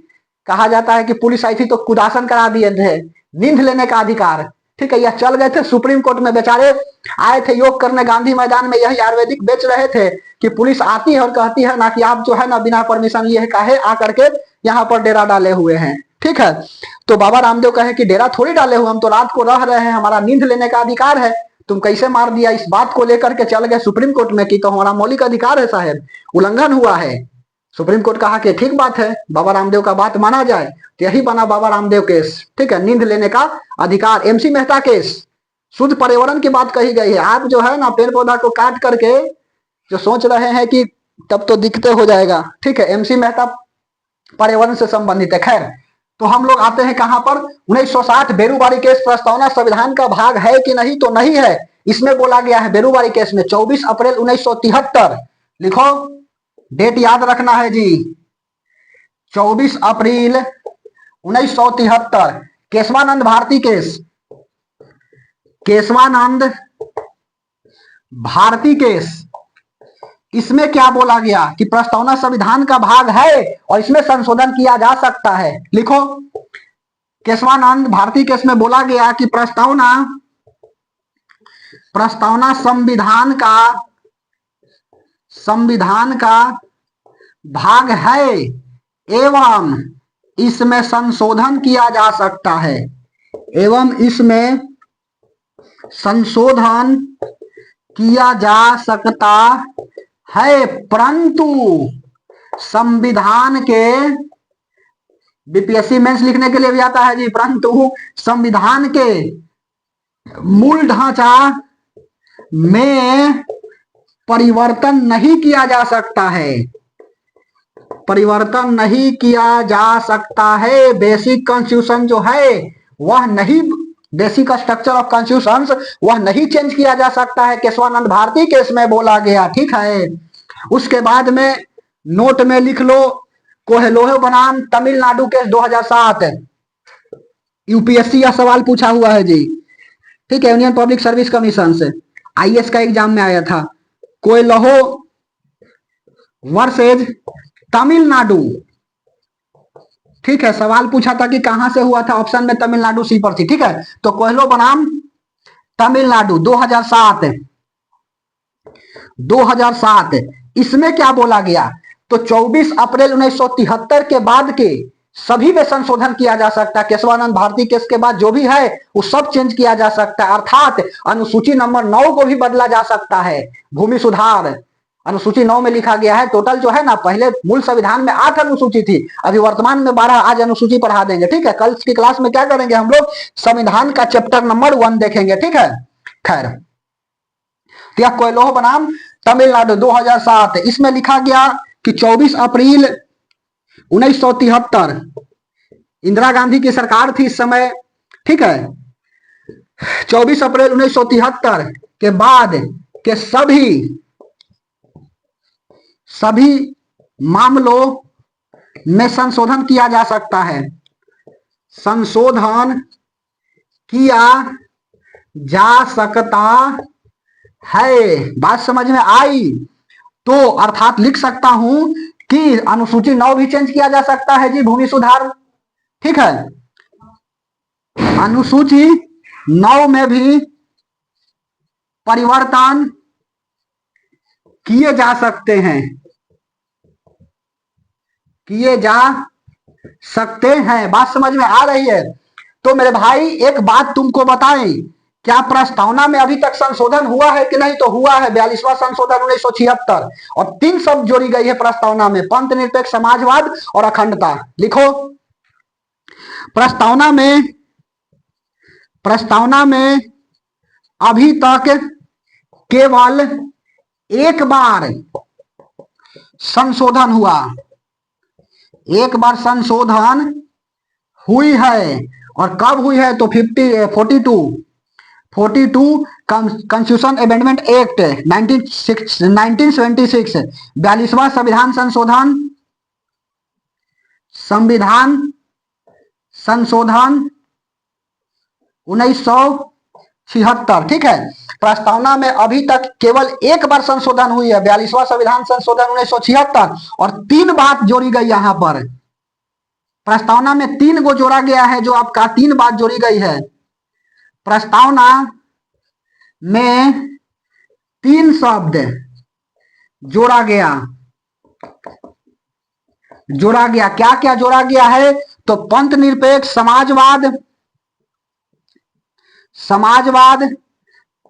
कहा जाता है कि पुलिस आई थी तो कुदासन करा दिए थे, नींद लेने का अधिकार। ठीक है, यह चल गए थे सुप्रीम कोर्ट में, बेचारे आए थे योग करने गांधी मैदान में, यही आयुर्वेदिक बेच रहे थे कि पुलिस आती है और कहती है ना कि आप जो है ना बिना परमिशन लिए काहे आ करके यहाँ पर डेरा डाले हुए हैं। ठीक है, तो बाबा रामदेव कहे कि डेरा थोड़ी डाले हुए, हम तो रात को रह रहे हैं, हमारा नींद लेने का अधिकार है, तुम कैसे मार दिया। इस बात को लेकर के चल गए सुप्रीम कोर्ट में कि तो हमारा मौलिक अधिकार है साहब, उल्लंघन हुआ है। सुप्रीम कोर्ट कहा कि ठीक बात है, बाबा रामदेव का बात माना जाए, तो यही बना बाबा रामदेव केस। ठीक है, नींद लेने का अधिकार। एमसी मेहता केस, शुद्ध पर्यावरण की बात कही गई है। आप जो है ना पेड़ पौधा को काट करके जो सोच रहे हैं कि तब तो दिक्कतें हो जाएगा। ठीक है, एमसी मेहता पर्यावरण से संबंधित है। खैर, तो हम लोग आते हैं कहां पर, 1960 बेरूबारी केस, प्रस्तावना संविधान का भाग है कि नहीं, तो नहीं है। इसमें बोला गया है बेरूबारी केस में 24 अप्रैल 1973, लिखो डेट याद रखना है जी, 24 अप्रैल 1973 केशवानंद भारती केस, केशवानंद भारती केस। इसमें क्या बोला गया कि प्रस्तावना संविधान का भाग है और इसमें संशोधन किया जा सकता है। लिखो, केशवानंद भारती केस में बोला गया कि प्रस्तावना संविधान का भाग है एवं इसमें संशोधन किया जा सकता है, एवं इसमें संशोधन किया जा सकता है, परंतु संविधान के, बीपीएससी मेंस लिखने के लिए भी आता है जी, परंतु संविधान के मूल ढांचा में परिवर्तन नहीं किया जा सकता है, परिवर्तन नहीं किया जा सकता है। बेसिक कॉन्स्टिट्यूशन जो है वह नहीं, बेसिक स्ट्रक्चर ऑफ कॉन्स्टिट्यूशन वह नहीं चेंज किया जा सकता है, केशवानंद भारती केस में बोला गया, ठीक है। उसके बाद में नोट में लिख लो, कोहलोहे बनाम तमिलनाडु केस 2007, यूपीएससी यह सवाल पूछा हुआ है जी, ठीक है, यूनियन पब्लिक सर्विस कमीशन से, आईएएस का एग्जाम में आया था। कोयलहो वर्सेज तमिलनाडु, ठीक है, सवाल पूछा था कि कहां से हुआ था, ऑप्शन में तमिलनाडु सी पर थी, ठीक है। तो कोयलो बनाम तमिलनाडु 2007, 2007 इसमें क्या बोला गया, तो 24 अप्रैल 1973 के बाद के सभी में संशोधन किया जा सकता है, केशवानंद भारती केस के बाद जो भी है वो सब चेंज किया जा सकता है, अर्थात अनुसूची नंबर 9 को भी बदला जा सकता है। भूमि सुधार अनुसूची 9 में लिखा गया है, टोटल जो है ना, पहले मूल संविधान में 8 अनुसूची थी, अभी वर्तमान में 12, आज अनुसूची पढ़ा देंगे, ठीक है। कल की क्लास में क्या करेंगे हम लोग, संविधान का चैप्टर नंबर 1 देखेंगे, ठीक है। खैर, तो यह कोयलोह बनाम तमिलनाडु 2007, इसमें लिखा गया कि 24 अप्रैल 1973, इंदिरा गांधी की सरकार थी इस समय, ठीक है। 24 अप्रैल 1973 के बाद के सभी मामलों में संशोधन किया जा सकता है, संशोधन किया जा सकता है। बात समझ में आई? तो अर्थात लिख सकता हूं कि अनुसूची 9 भी चेंज किया जा सकता है जी, भूमि सुधार, ठीक है। अनुसूची 9 में भी परिवर्तन किए जा सकते हैं, किए जा सकते हैं। बात समझ में आ रही है? तो मेरे भाई एक बात तुमको बताएं, क्या प्रस्तावना में अभी तक संशोधन हुआ है कि नहीं? तो हुआ है, 42वां संशोधन 1976, और 3 शब्द जोड़ी गई है प्रस्तावना में, पंथ निरपेक्ष, समाजवाद और अखंडता। लिखो, प्रस्तावना में अभी तक केवल एक बार संशोधन हुआ, एक बार संशोधन हुई है, और कब हुई है? तो 42 कॉन्स्टिट्यूशन अमेंडमेंट एक्ट 1976, 42वां संविधान संशोधन 1976, ठीक है। प्रस्तावना में अभी तक केवल एक बार संशोधन हुई है, 42वां संविधान संशोधन 1976, और 3 बात जोड़ी गई यहां पर। प्रस्तावना में 3 को जोड़ा गया है, जो आपका 3 बात जोड़ी गई है। प्रस्तावना में 3 शब्द जोड़ा गया, क्या क्या जोड़ा गया है? तो पंथ निरपेक्ष, समाजवाद,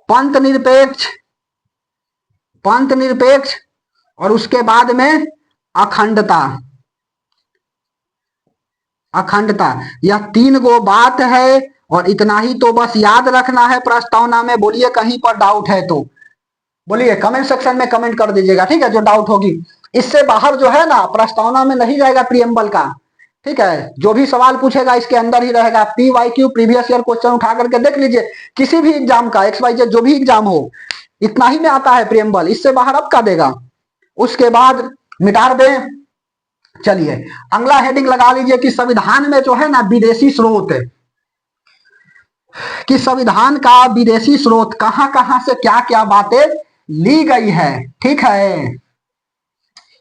पंथ निरपेक्ष, और उसके बाद में अखंडता। यह 3 गो बात है, और इतना ही तो बस याद रखना है प्रस्तावना में। बोलिए कहीं पर डाउट है तो बोलिए, कमेंट सेक्शन में कमेंट कर दीजिएगा, ठीक है, जो डाउट होगी। इससे बाहर जो है ना, प्रस्तावना में नहीं जाएगा प्रीएम्बल का, ठीक है। जो भी सवाल पूछेगा इसके अंदर ही रहेगा। PYQ प्रीवियस ईयर क्वेश्चन उठा करके देख लीजिए, किसी भी एग्जाम का, XYZ जो भी एग्जाम हो, इतना ही में आता है प्रीएम्बल, इससे बाहर अब का देगा। उसके बाद मिटा दें। चलिए अगला हेडिंग लगा लीजिए कि संविधान में जो है ना विदेशी स्रोत, कि संविधान का विदेशी स्रोत कहां कहां से क्या क्या बातें ली गई है, ठीक है।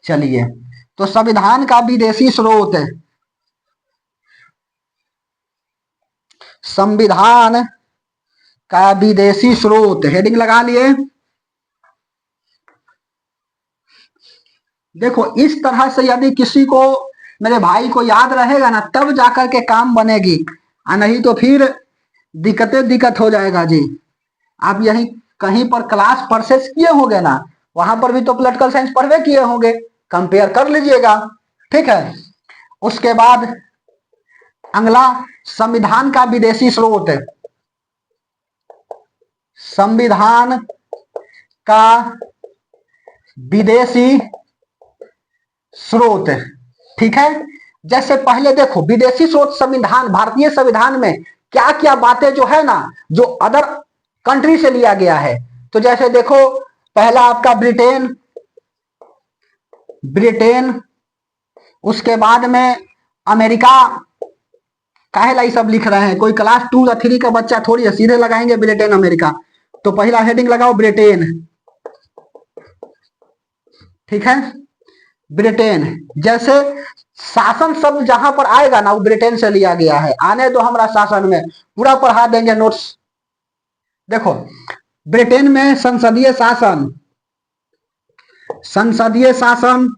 चलिए, तो संविधान का विदेशी स्रोत, संविधान का विदेशी स्रोत, हेडिंग लगा लिए। देखो इस तरह से यदि किसी को, मेरे भाई को याद रहेगा ना, तब जाकर के काम बनेगी, नहीं तो फिर दिक्कत हो जाएगा जी। आप यही कहीं पर क्लास परचेस किए होंगे ना, वहां पर भी तो पॉलिटिकल साइंस पढ़वे किए होंगे, कंपेयर कर लीजिएगा। ठीक है, उसके बाद अगला, संविधान का विदेशी स्रोत। संविधान का विदेशी स्रोत, ठीक है। जैसे पहले देखो, विदेशी स्रोत संविधान, भारतीय संविधान में क्या क्या बातें जो है ना, जो अदर कंट्री से लिया गया है। तो जैसे देखो, पहला आपका ब्रिटेन, ब्रिटेन, उसके बाद में अमेरिका। काहे लाई सब लिख रहे हैं, कोई क्लास 2 या 3 का बच्चा थोड़ी है, सीधे लगाएंगे ब्रिटेन अमेरिका। तो पहला हेडिंग लगाओ ब्रिटेन, ठीक है, ब्रिटेन। जैसे शासन शब्द जहां पर आएगा ना, वो ब्रिटेन से लिया गया है। आने दो हमरा शासन में, पूरा पढ़ा देंगे नोट्स। देखो, ब्रिटेन में संसदीय शासन, संसदीय शासन,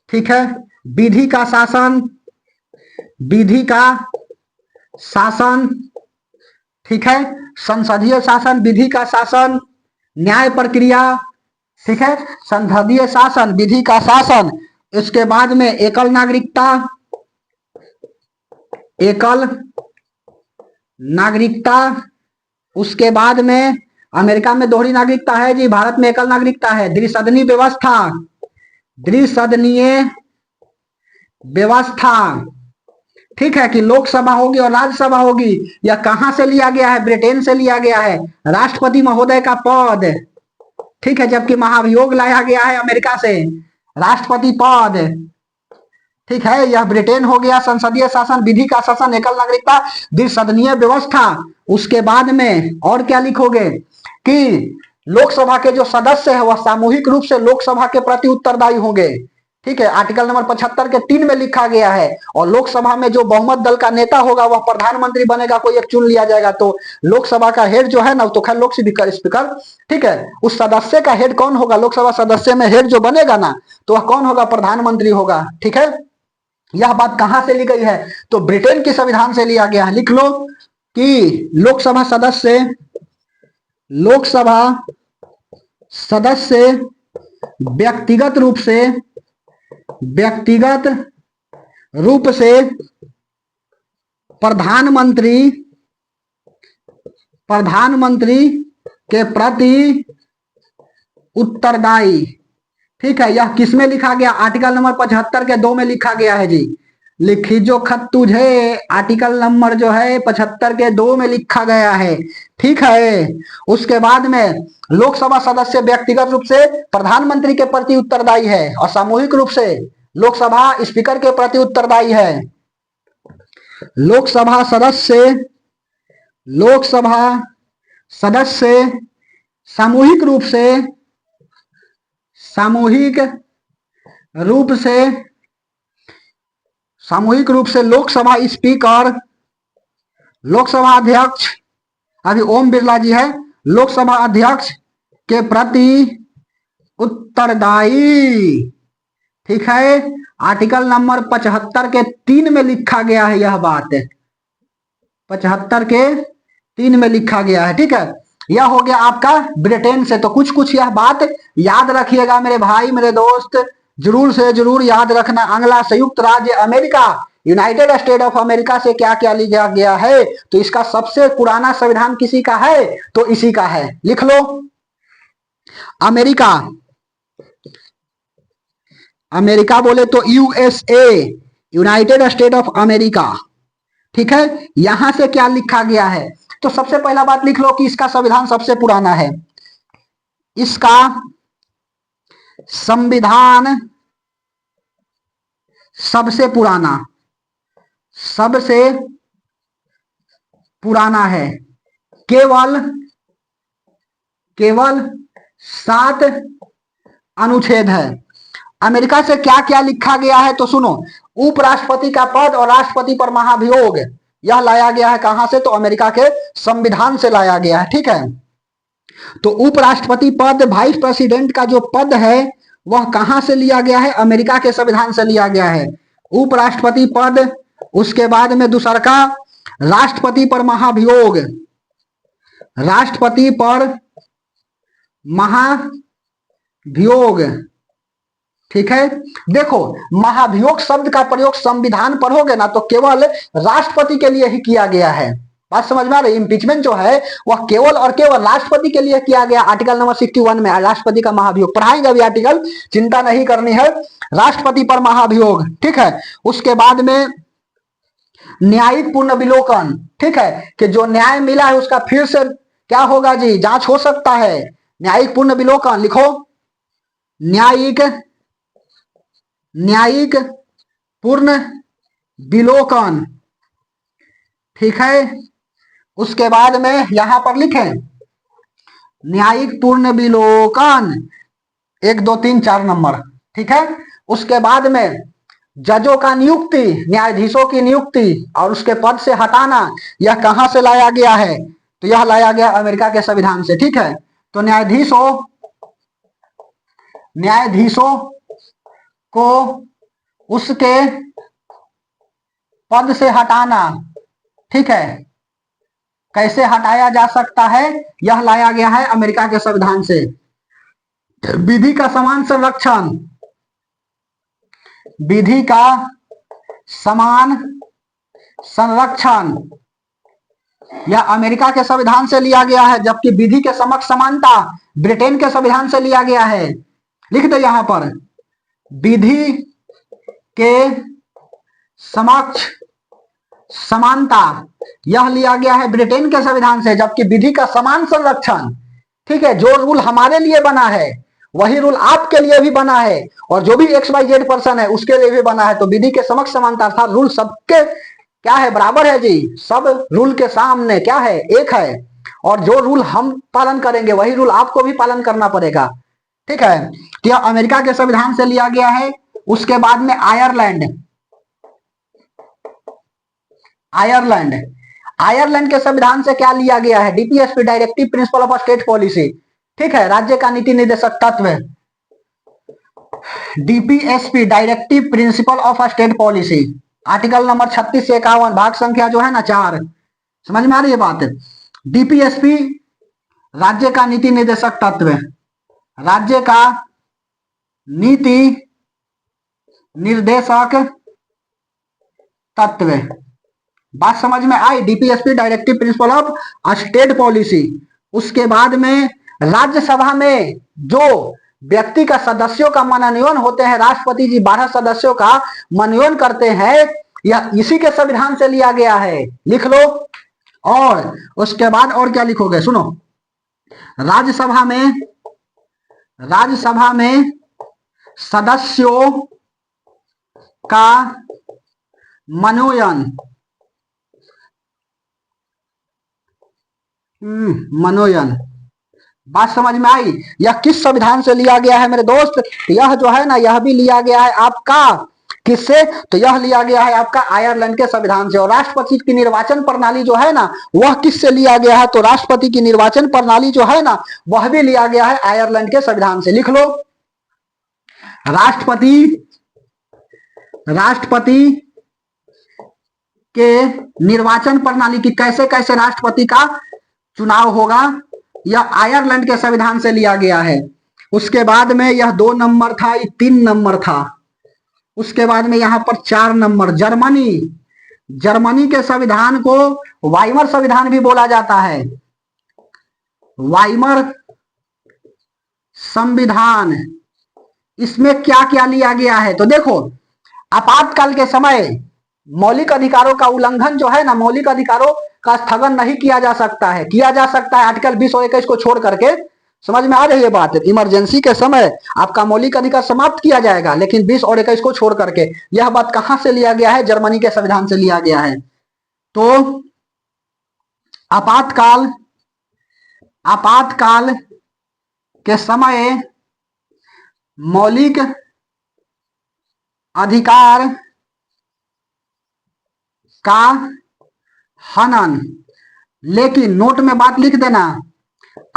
ठीक है, विधि का शासन, विधि का शासन, ठीक है, संसदीय शासन, विधि का शासन, न्याय प्रक्रिया, ठीक है, संसदीय शासन, विधि का शासन। इसके बाद में एकल नागरिकता, एकल नागरिकता। उसके बाद में अमेरिका में दोहरी नागरिकता है जी, भारत में एकल नागरिकता है। द्विसदनीय व्यवस्था, द्विसदनीय व्यवस्था, ठीक है, कि लोकसभा होगी और राज्यसभा होगी। यह कहां से लिया गया है, ब्रिटेन से लिया गया है। राष्ट्रपति महोदय का पद, ठीक है, जबकि महाभियोग लाया गया है अमेरिका से, राष्ट्रपति पद, ठीक है, यह ब्रिटेन हो गया। संसदीय शासन, विधि का शासन, एकल नागरिकता, द्विसदनीय व्यवस्था। उसके बाद में और क्या लिखोगे कि लोकसभा के जो सदस्य है वह सामूहिक रूप से लोकसभा के प्रति उत्तरदायी होंगे, ठीक है, आर्टिकल नंबर 75 के 3 में लिखा गया है। और लोकसभा में जो बहुमत दल का नेता होगा वह प्रधानमंत्री बनेगा, कोई एक चुन लिया जाएगा। तो लोकसभा का हेड जो है ना, तो खैर लोक स्पीकर, ठीक है, उस सदस्य का हेड कौन होगा, लोकसभा सदस्य में हेड जो बनेगा ना, तो वह कौन होगा, प्रधानमंत्री होगा, ठीक है। यह बात कहां से ली गई है, तो ब्रिटेन के संविधान से लिया गया है। लिख लो कि लोकसभा सदस्य, लोकसभा सदस्य व्यक्तिगत रूप से, व्यक्तिगत रूप से प्रधानमंत्री, प्रधानमंत्री के प्रति उत्तरदायी, ठीक है। यह किसमें लिखा गया, आर्टिकल नंबर 75 के 2 में लिखा गया है जी। लिखी जो खत तुझे, आर्टिकल नंबर जो है 75 के 2 में लिखा गया है, ठीक है। उसके बाद में लोकसभा सदस्य व्यक्तिगत रूप से प्रधानमंत्री के प्रति उत्तरदायी है और सामूहिक रूप से लोकसभा स्पीकर के प्रति उत्तरदायी है। लोकसभा सदस्य, लोकसभा सदस्य सामूहिक रूप से, सामूहिक रूप से, सामूहिक रूप से लोकसभा स्पीकर, लोकसभा अध्यक्ष, अभी ओम बिरला जी है, लोकसभा अध्यक्ष के प्रति उत्तरदायी, ठीक है। आर्टिकल नंबर 75 के 3 में लिखा गया है यह बात, 75 के 3 में लिखा गया है, ठीक है। यह हो गया आपका ब्रिटेन से। तो कुछ कुछ यह बात याद रखिएगा मेरे भाई, मेरे दोस्त, जरूर से जरूर याद रखना। अगला, संयुक्त राज्य America, United state of America से क्या क्या लिया गया है, तो इसका सबसे पुराना संविधान किसी का है, तो इसी का है। लिख लो, अमेरिका, अमेरिका बोले तो USA, United state of America, ठीक है। यहां से क्या लिखा गया है, तो सबसे पहला बात लिख लो कि इसका संविधान सबसे पुराना है। इसका संविधान सबसे पुराना, सबसे पुराना है। केवल, केवल 7 अनुच्छेद है। अमेरिका से क्या क्या लिखा गया है, तो सुनो, उपराष्ट्रपति का पद और राष्ट्रपति पर महाभियोग, यह लाया गया है कहां से, तो अमेरिका के संविधान से लाया गया है, ठीक है। तो उपराष्ट्रपति पद, वाइस प्रेसिडेंट का जो पद है वह कहां से लिया गया है, अमेरिका के संविधान से लिया गया है, उपराष्ट्रपति पद। उसके बाद में दूसरा का राष्ट्रपति पर महाभियोग, राष्ट्रपति पर महाभियोग, महाभियोग। ठीक है, देखो महाभियोग शब्द का प्रयोग संविधान पढ़ोगे ना तो केवल राष्ट्रपति के लिए ही किया गया है। बात समझ में आ रही है? इम्पीचमेंट जो है वह केवल और केवल राष्ट्रपति के लिए किया गया। आर्टिकल नंबर 61 में राष्ट्रपति का महाभियोग पढ़ाएंगे अभी आर्टिकल, चिंता नहीं करनी है। राष्ट्रपति पर महाभियोग, ठीक है। उसके बाद में न्यायिक पुनर्विलोकन, ठीक है, कि जो न्याय मिला है उसका फिर से क्या होगा जी, जांच हो सकता है। न्यायिक पुनर्विलोकन लिखो, न्यायिक पूर्ण विलोकन, ठीक है। उसके बाद में यहां पर लिखें न्यायिक पूर्ण विलोकन 1 2 3 4 नंबर, ठीक है। उसके बाद में जजों का नियुक्ति, न्यायाधीशों की नियुक्ति और उसके पद से हटाना, यह कहां से लाया गया है? तो यह लाया गया अमेरिका के संविधान से, ठीक है। तो न्यायाधीशों को उसके पद से हटाना, ठीक है, कैसे हटाया जा सकता है? यह लाया गया है अमेरिका के संविधान से। विधि का समान संरक्षण, विधि का समान संरक्षण यह अमेरिका के संविधान से लिया गया है, जबकि विधि के समक्ष समानता ब्रिटेन के संविधान से लिया गया है। लिख दो यहां पर, विधि के समक्ष समानता यह लिया गया है ब्रिटेन के संविधान से, जबकि विधि का समान संरक्षण, ठीक है, जो रूल हमारे लिए बना है वही रूल आपके लिए भी बना है, और जो भी XYZ पर्सन है उसके लिए भी बना है। तो विधि के समक्ष समानता अर्थात रूल सबके क्या है, बराबर है जी। सब रूल के सामने क्या है, एक है, और जो रूल हम पालन करेंगे वही रूल आपको भी पालन करना पड़ेगा, ठीक है। तो यह अमेरिका के संविधान से लिया गया है। उसके बाद में आयरलैंड के संविधान से क्या लिया गया है? DPSP directive principle of state policy, ठीक है, राज्य का नीति निर्देशक तत्व। DPSP directive principle of state policy, article number 36 से 51, भाग संख्या जो है ना 4। समझ में आ रही है बात? DPSP राज्य का नीति निर्देशक तत्व, राज्य का नीति निर्देशक तत्व। बात समझ में आई? DPSP directive principle of state policy. उसके बाद में राज्यसभा में जो व्यक्ति का सदस्यों का मनोनयन होते हैं, राष्ट्रपति जी 12 सदस्यों का मनोनयन करते हैं, यह इसी के संविधान से लिया गया है, लिख लो। और उसके बाद और क्या लिखोगे, सुनो, राज्यसभा में सदस्यों का मनोनयन बात समझ में आई? यह किस संविधान से लिया गया है मेरे दोस्त? यह जो है ना, यह भी लिया गया है आपका किससे? तो यह लिया गया है आपका आयरलैंड के संविधान से। और राष्ट्रपति की निर्वाचन प्रणाली जो है ना, वह किससे लिया गया है? तो राष्ट्रपति की निर्वाचन प्रणाली जो है ना, वह भी लिया गया है आयरलैंड के संविधान से। लिख लो, राष्ट्रपति के निर्वाचन प्रणाली की कैसे कैसे राष्ट्रपति का चुनाव होगा, यह आयरलैंड के संविधान से लिया गया है। उसके बाद में यह 2 नंबर था, ये 3 नंबर था। उसके बाद में यहां पर 4 नंबर जर्मनी के संविधान को वाइमर संविधान भी बोला जाता है। वाइमर संविधान, इसमें क्या क्या लिया गया है? तो देखो, आपातकाल के समय मौलिक अधिकारों का उल्लंघन जो है ना, मौलिक अधिकारों का स्थगन नहीं किया जा सकता है। किया जा सकता है आर्टिकल 20 और 21 को छोड़ करके। समझ में आ रही है बात? इमरजेंसी के समय आपका मौलिक अधिकार समाप्त किया जाएगा, लेकिन 20 और 21 को छोड़ करके। यह बात कहां से लिया गया है? जर्मनी के संविधान से लिया गया है। तो आपातकाल के समय मौलिक अधिकार का हनन, लेकिन नोट में बात लिख देना,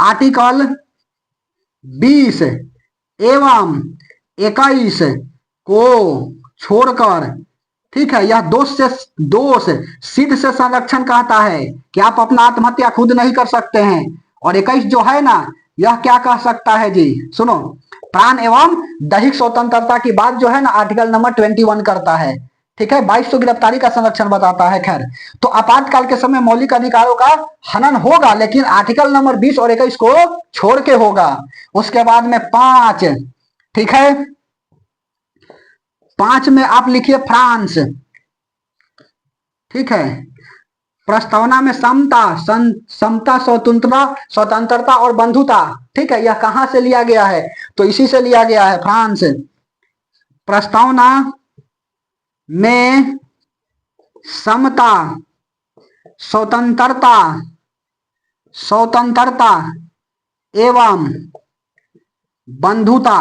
आर्टिकल 20 एवं 21 को छोड़कर, ठीक है, यह दोष सिद्ध से संरक्षण कहता है कि आप अपना आत्महत्या खुद नहीं कर सकते हैं। और 21 जो है ना, यह क्या कह सकता है जी, सुनो, प्राण एवं दैहिक स्वतंत्रता की बात जो है ना आर्टिकल नंबर 21 करता है। ठीक है, 2200 गिरफ्तारी का संरक्षण बताता है। खैर, तो आपातकाल के समय मौलिक अधिकारों का हनन होगा, लेकिन आर्टिकल नंबर 20 और 21 को छोड़ के होगा। उसके बाद में 5, ठीक है, 5 में आप लिखिए फ्रांस। ठीक है, प्रस्तावना में समता, स्वतंत्रता और बंधुता। ठीक है, यह कहां से लिया गया है? तो इसी से लिया गया है, फ्रांस। प्रस्तावना में समता, स्वतंत्रता एवं बंधुता।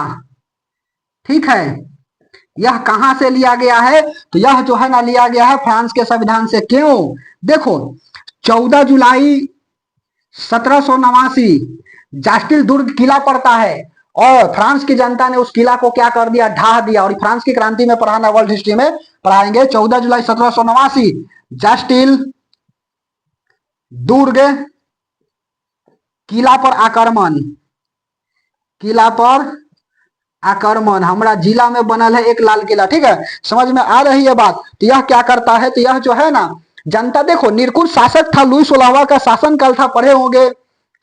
ठीक है, यह कहां से लिया गया है? तो यह जो है ना लिया गया है फ्रांस के संविधान से। क्यों? देखो, 14 जुलाई 1789 जास्टिल दुर्ग किला पड़ता है, और फ्रांस की जनता ने उस किला को क्या कर दिया? ढा दिया। और फ्रांस की क्रांति में पढ़ाना, वर्ल्ड हिस्ट्री में पढ़ाएंगे। 14 जुलाई 1789 जास्टिल दुर्ग किला पर आक्रमण, हमारा जिला में बनल है एक लाल किला। ठीक है, समझ में आ रही है बात? तो यह क्या करता है? तो यह जो है ना जनता, देखो निरंकुश शासक था, लुई 16वां का शासन काल था, पढ़े होंगे।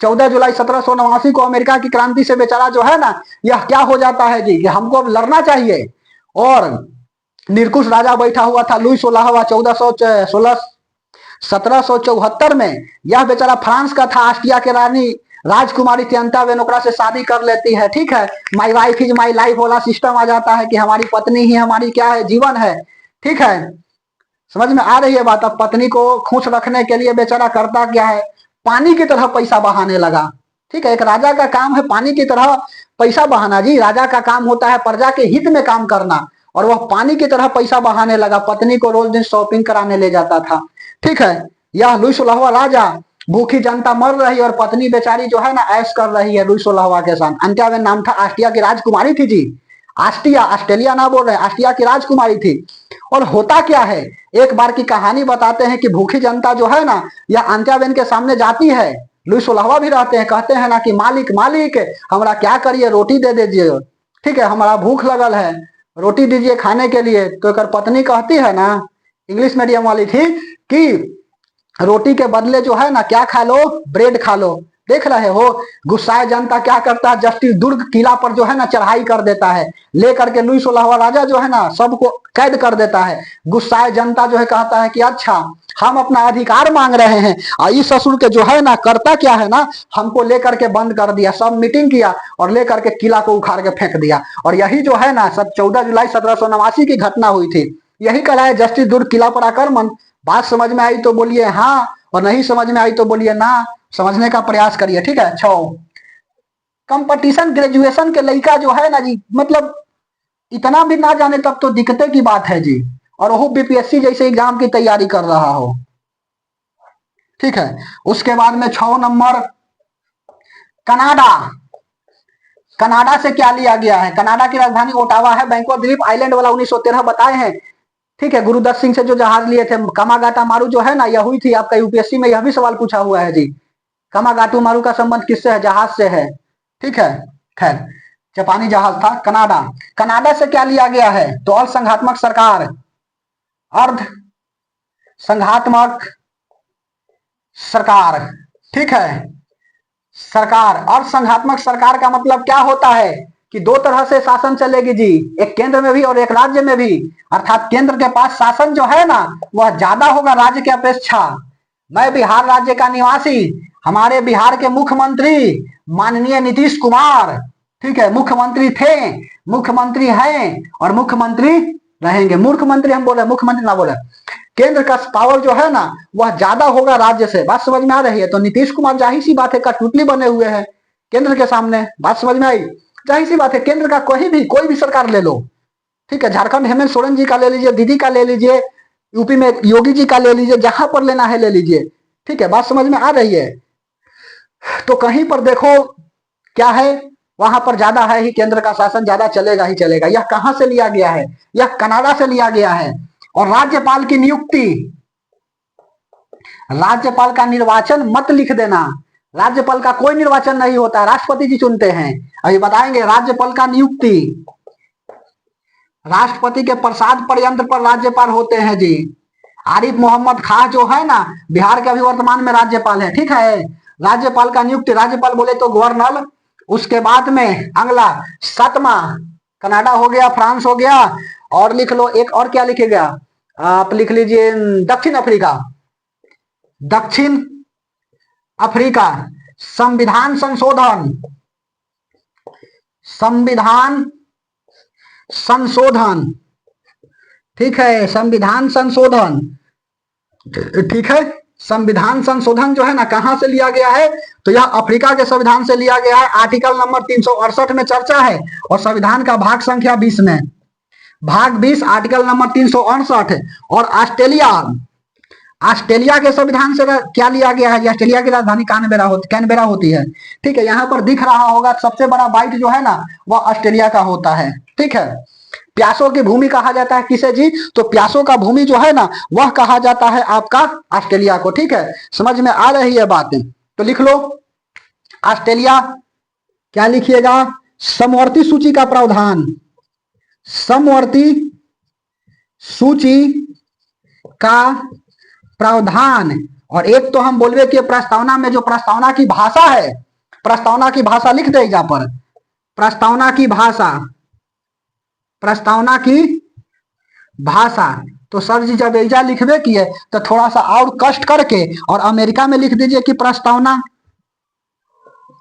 14 जुलाई 1789 को अमेरिका की क्रांति से बेचारा जो है ना, यह क्या हो जाता है जी कि हमको अब लड़ना चाहिए। और निरंकुश राजा बैठा हुआ था, लुई 16वां, 1774 में। यह बेचारा फ्रांस का था, ऑस्ट्रिया के रानी राजकुमारी थी अंटावेन, ओकरा से शादी कर लेती है। ठीक है, my wife is my life वाला सिस्टम आ जाता है कि हमारी पत्नी ही हमारी क्या है? जीवन है। ठीक है, समझ में आ रही है बात? अब पत्नी को खुश रखने के लिए बेचारा करता क्या है? पानी की तरह पैसा बहाने लगा। ठीक है, एक राजा का काम है पानी की तरह पैसा बहाना जी। राजा का काम होता है प्रजा के हित में काम करना, और वह पानी की तरह पैसा बहाने लगा। पत्नी को रोज दिन शॉपिंग कराने ले जाता था। ठीक है, यह लुई 16वां राजा, भूखी जनता मर रही है और पत्नी बेचारी जो है ना ऐश कर रही है लुई 16वां के साथ। अंत्यावेन नाम था, ऑस्ट्रिया की राजकुमारी थी जी। ऑस्ट्रिया, ऑस्ट्रेलिया ना बोल रहे, ऑस्ट्रिया की राजकुमारी थी। और होता क्या है, एक बार की कहानी बताते हैं कि भूखी जनता जो है ना, यह अंत्यावेन के सामने जाती है। लुई 16वां भी रहते हैं, कहते हैं ना कि मालिक मालिक हमारा क्या करिए, रोटी दे दीजिए। ठीक है, हमारा भूख लगल है, रोटी दीजिए खाने के लिए। तो एक पत्नी कहती है ना, इंग्लिश मीडियम वाली थी, कि रोटी के बदले जो है ना क्या खा लो? ब्रेड खा लो। देख रहे हो, गुस्साए जनता क्या करता है? जस्टिस दुर्ग किला पर जो है ना चढ़ाई कर देता है, लेकर के लुई 16वां राजा जो है ना सबको कैद कर देता है। गुस्साए जनता जो है कहता है कि अच्छा हम अपना अधिकार मांग रहे हैं, और इस ससुर के जो है ना करता क्या है ना, हमको लेकर के बंद कर दिया। सब मीटिंग किया और लेकर के किला को उखाड़ के फेंक दिया। और यही जो है ना 14 जुलाई 1789 की घटना हुई थी। यही कहलाए जस्टिस दुर्ग किला पर आक्रमण। बात समझ में आई तो बोलिए हाँ, और नहीं समझ में आई तो बोलिए ना। समझने का प्रयास करिए। ठीक है, 6 कंपटीशन ग्रेजुएशन के लड़का जो है ना जी, मतलब इतना भी ना जाने तब तो दिक्कत की बात है जी, और वो बीपीएससी जैसे एग्जाम की तैयारी कर रहा हो। ठीक है, उसके बाद में 6 नंबर कनाडा। कनाडा से क्या लिया गया है? कनाडा की राजधानी ओटावा है, बैंकॉक द्वीप आइलैंड वाला 1913 बताए हैं। ठीक है, गुरुदत्त सिंह से जो जहाज लिए थे, कामागाटा मारू जो है ना, यह हुई थी। आपका यूपीएससी में यह भी सवाल पूछा हुआ है जी, कामागाटू मारू का संबंध किससे है? जहाज से है। ठीक है, खैर जापानी जहाज था। कनाडा, कनाडा से क्या लिया गया है? तो अर्ध संघात्मक सरकार, अर्ध संघात्मक सरकार। ठीक है, सरकार, अर्ध संघात्मक सरकार का मतलब क्या होता है कि दो तरह से शासन चलेगी जी, एक केंद्र में भी और एक राज्य में भी। अर्थात केंद्र के पास शासन जो है ना वह ज्यादा होगा राज्य की अपेक्षा। मैं बिहार राज्य का निवासी, हमारे बिहार के मुख्यमंत्री माननीय नीतीश कुमार, ठीक है, मुख्यमंत्री थे, मुख्यमंत्री हैं और मुख्यमंत्री रहेंगे। मुख्यमंत्री हम बोले, मुख्यमंत्री ना बोले। केंद्र का पावर जो है ना वह ज्यादा होगा राज्य से। बात समझ में आ रही है? तो नीतीश कुमार जाहिर सी बात है कठपुतली बने हुए हैं केंद्र के सामने। बात समझ में आई? जाहिर सी बात है, केंद्र का कोई भी सरकार ले लो। ठीक है, झारखंड हेमंत सोरेन जी का ले लीजिए, दीदी का ले लीजिए, यूपी में योगी जी का ले लीजिए, जहां पर लेना है ले लीजिए। ठीक है, बात समझ में आ रही है? तो कहीं पर देखो क्या है, वहां पर ज्यादा है ही, केंद्र का शासन ज्यादा चलेगा ही चलेगा। यह कहां से लिया गया है? यह कनाडा से लिया गया है। और राज्यपाल की नियुक्ति, राज्यपाल का निर्वाचन मत लिख देना, राज्यपाल का कोई निर्वाचन नहीं होता है, राष्ट्रपति जी चुनते हैं। अभी बताएंगे राज्यपाल का नियुक्ति, राष्ट्रपति के प्रसाद पर्यंत पर राज्यपाल होते हैं जी। आरिफ मोहम्मद खान जो है ना, बिहार के अभी वर्तमान में राज्यपाल है, ठीक है। राज्यपाल का नियुक्ति, राज्यपाल बोले तो गवर्नर। उसके बाद में अगला 7वां कनाडा हो गया, फ्रांस हो गया, और लिख लो एक और क्या लिखेगा आप, लिख लीजिए दक्षिण अफ्रीका। दक्षिण अफ्रीका संविधान संशोधन, संविधान संशोधन, ठीक है, संविधान संशोधन, ठीक है। संविधान संशोधन जो है ना कहां से लिया गया है, तो यह अफ्रीका के संविधान से लिया गया है। आर्टिकल नंबर 368 में चर्चा है और संविधान का भाग संख्या 20 में, भाग 20 आर्टिकल नंबर 368। और ऑस्ट्रेलिया, ऑस्ट्रेलिया के संविधान से क्या लिया गया है, ऑस्ट्रेलिया की राजधानी कैनबेरा होती है, ठीक है। यहाँ पर दिख रहा होगा सबसे बड़ा बाइट जो है ना वह ऑस्ट्रेलिया का होता है, ठीक है। प्यासों की भूमि कहा जाता है किसे जी, तो प्यासों का भूमि जो है ना वह कहा जाता है आपका ऑस्ट्रेलिया को, ठीक है। समझ में आ रही है बातें, तो लिख लो ऑस्ट्रेलिया। क्या लिखिएगा, समवर्ती सूची का प्रावधान, समवर्ती सूची का प्रावधान। और एक तो हम बोलवे कि प्रस्तावना में जो प्रस्तावना की भाषा है, प्रस्तावना की भाषा लिख दे यहाँ पर, प्रस्तावना की भाषा, प्रस्तावना की भाषा। तो सर जी जब एजा लिखबे किए तो थोड़ा सा और कष्ट करके और अमेरिका में लिख दीजिए कि प्रस्तावना,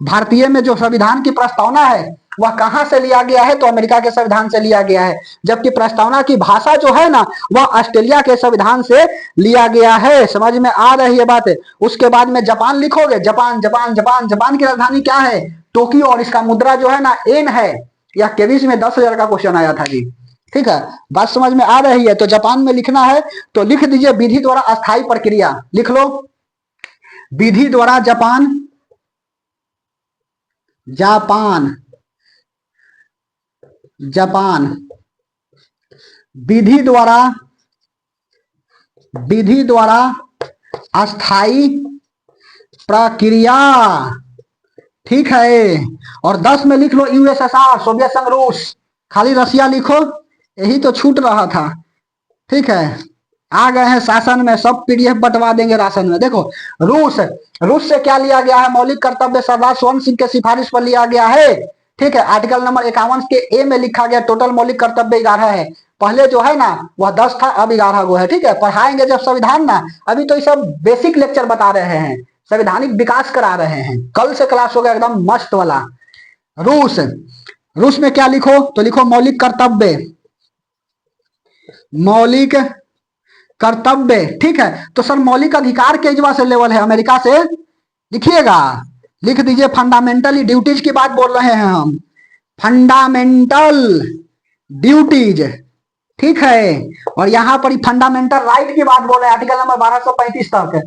भारतीय में जो संविधान की प्रस्तावना है वह कहां से लिया गया है, तो अमेरिका के संविधान से लिया गया है। जबकि प्रस्तावना की भाषा जो है ना वह ऑस्ट्रेलिया के संविधान से लिया गया है। समझ में आ रही है बात। उसके बाद में जापान लिखोगे, जापान जापान जापान, जापान की राजधानी क्या है, टोक्यो, और इसका मुद्रा जो है ना एन है। यह केबीसी में 10,000 का क्वेश्चन आया था जी, ठीक है। बात समझ में आ रही है। तो जापान में लिखना है तो लिख दीजिए विधि द्वारा अस्थायी प्रक्रिया, लिख लो विधि द्वारा जापान, जापान, जापान, विधि द्वारा, विधि द्वारा अस्थायी प्रक्रिया, ठीक है। और 10 में लिख लो यूएसएसआर, सोवियत संघ रूस, खाली रसिया लिखो, यही तो छूट रहा था, ठीक है। आ गए हैं शासन में, सब पीडीएफ बंटवा देंगे राशन में। देखो रूस, रूस से क्या लिया गया है, मौलिक कर्तव्य सरदार स्वर्ण सिंह के सिफारिश पर लिया गया है, ठीक है। आर्टिकल नंबर 51 के ए में लिखा गया टोटल मौलिक कर्तव्य 11 है। पहले जो है ना वह 10 था, अब 11 गो है, ठीक है। पढ़ाएंगे जब संविधान ना, अभी तो ये सब बेसिक लेक्चर बता रहे हैं, संवैधानिक विकास करा रहे हैं। कल से क्लास होगा एकदम मस्त वाला। रूस, रूस में क्या लिखो, तो लिखो मौलिक कर्तव्य, मौलिक कर्तव्य, ठीक है। तो सर मौलिक अधिकार के इजवा से लेवल है, अमेरिका से लिखिएगा, लिख दीजिए फंडामेंटल ड्यूटीज की बात बोल रहे हैं हम, फंडामेंटल ड्यूटीज, ठीक है। और यहां पर फंडामेंटल राइट की बात बोल रहे हैं, आर्टिकल नंबर 1235 तक,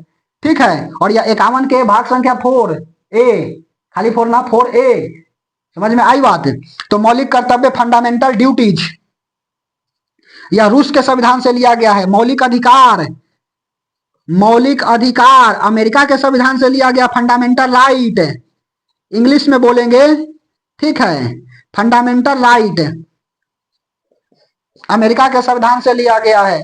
ठीक है। और यह 51 के भाग संख्या 4A, खाली 4 ना 4A, समझ में आई बात। तो मौलिक कर्तव्य फंडामेंटल ड्यूटीज यह रूस के संविधान से लिया गया है। मौलिक अधिकार, मौलिक अधिकार अमेरिका के संविधान से लिया गया, फंडामेंटल राइट इंग्लिश में बोलेंगे, ठीक है। फंडामेंटल राइट अमेरिका के संविधान से लिया गया है।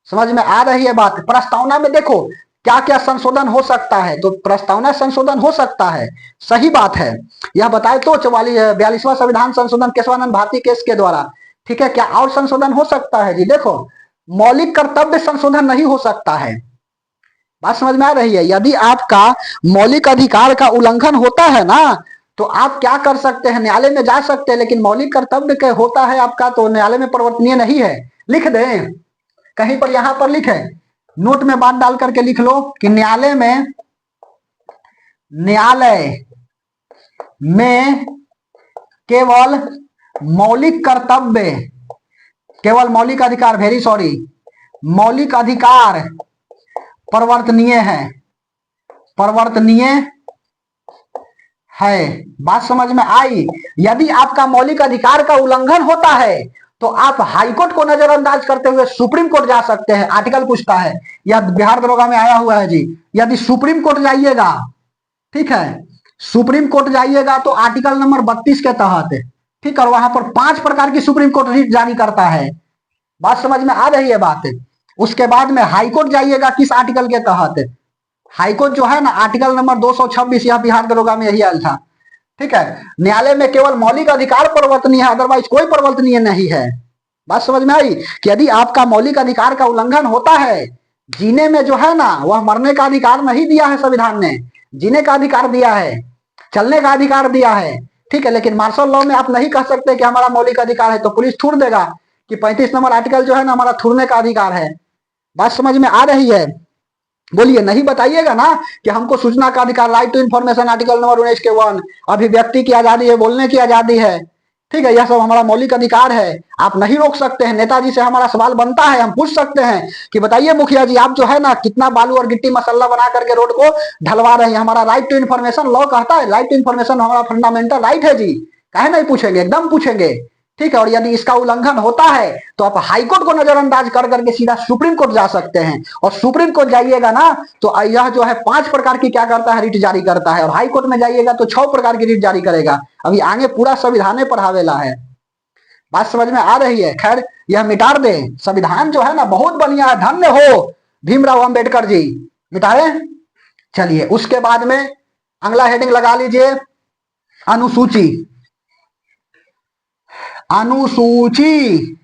समझ में आ रही है बात। प्रस्तावना में देखो क्या क्या संशोधन हो सकता है, तो प्रस्तावना संशोधन हो सकता है, सही बात है। यह बताए तो 42वां संविधान संशोधन केशवानंद भारती केस के द्वारा, ठीक है। क्या और संशोधन हो सकता है जी, देखो मौलिक कर्तव्य संशोधन नहीं हो सकता है। बात समझ में आ रही है। यदि आपका मौलिक अधिकार का उल्लंघन होता है ना तो आप क्या कर सकते हैं, न्यायालय में जा सकते हैं। लेकिन मौलिक कर्तव्य के होता है आपका तो न्यायालय में परिवर्तनीय नहीं है। लिख दें कहीं पर, यहां पर लिखे, नोट में बात डाल करके लिख लो कि न्यायालय में, न्यायालय में केवल मौलिक कर्तव्य, केवल मौलिक अधिकार, वेरी सॉरी, मौलिक अधिकार परिवर्तनीय है, परिवर्तनीय है। बात समझ में आई। यदि आपका मौलिक अधिकार का उल्लंघन होता है तो आप हाईकोर्ट को नजरअंदाज करते हुए सुप्रीम कोर्ट जा सकते हैं। आर्टिकल पूछता है, यह बिहार दरोगा में आया हुआ है जी। यदि सुप्रीम कोर्ट जाइएगा ठीक है। सुप्रीम कोर्ट जाइएगा तो आर्टिकल नंबर 32 के तहत, ठीक है, और वहां पर 5 प्रकार की सुप्रीम कोर्ट रिट जारी करता है। बात समझ में आ रही है बात। उसके बाद में हाईकोर्ट जाइएगा किस आर्टिकल के तहत, हाईकोर्ट जो है ना आर्टिकल नंबर 226, यह बिहार दरोगा में यही आयल था। ठीक है, न्यायालय में केवल मौलिक अधिकार परिवर्तनीय है, अदरवाइज कोई परिवर्तनीय नहीं है। बात समझ में आई कि यदि आपका मौलिक अधिकार का उल्लंघन होता है, जीने में जो है ना वह मरने का अधिकार नहीं दिया है संविधान ने, जीने का अधिकार दिया है, चलने का अधिकार दिया है। ठीक है, लेकिन मार्शल लॉ में आप नहीं कह सकते कि हमारा मौलिक अधिकार है, तो पुलिस थूर देगा कि 35 नंबर आर्टिकल जो है ना हमारा थूरने का अधिकार है। बात समझ में आ रही है? बोलिए, नहीं बताइएगा ना कि हमको सूचना का अधिकार, right to information article number 19 के 1, अभिव्यक्ति की आजादी है, बोलने की आजादी है। ठीक है, यह सब हमारा मौलिक अधिकार है, आप नहीं रोक सकते हैं। नेताजी से हमारा सवाल बनता है, हम पूछ सकते हैं कि बताइए मुखिया जी, आप जो है ना कितना बालू और गिट्टी मसल्ला बना करके रोड को ढलवा रहे हैं, हमारा राइट टू इन्फॉर्मेशन लॉ कहता है, राइट टू इन्फॉर्मेशन हमारा फंडामेंटल राइट है जी, काहे नहीं पूछेंगे, एकदम पूछेंगे। ठीक है, और यदि इसका उल्लंघन होता है तो आप हाईकोर्ट को नजरअंदाज कर करके सीधा सुप्रीम कोर्ट जा सकते हैं, और सुप्रीम कोर्ट जाइएगा ना तो यह जो है 5 प्रकार की क्या करता है, रिट जारी करता है, और हाईकोर्ट में जाइएगा तो 6 प्रकार की रिट जारी करेगा। अभी आगे पूरा संविधान पढ़ावेला है। बात समझ में आ रही है? खैर, यह मिटा दे, संविधान जो है ना बहुत बढ़िया है, धन्य हो भीमराव अंबेडकर जी। मिटाए, चलिए उसके बाद में अगला हेडिंग लगा लीजिए, अनुसूची। अनुसूची,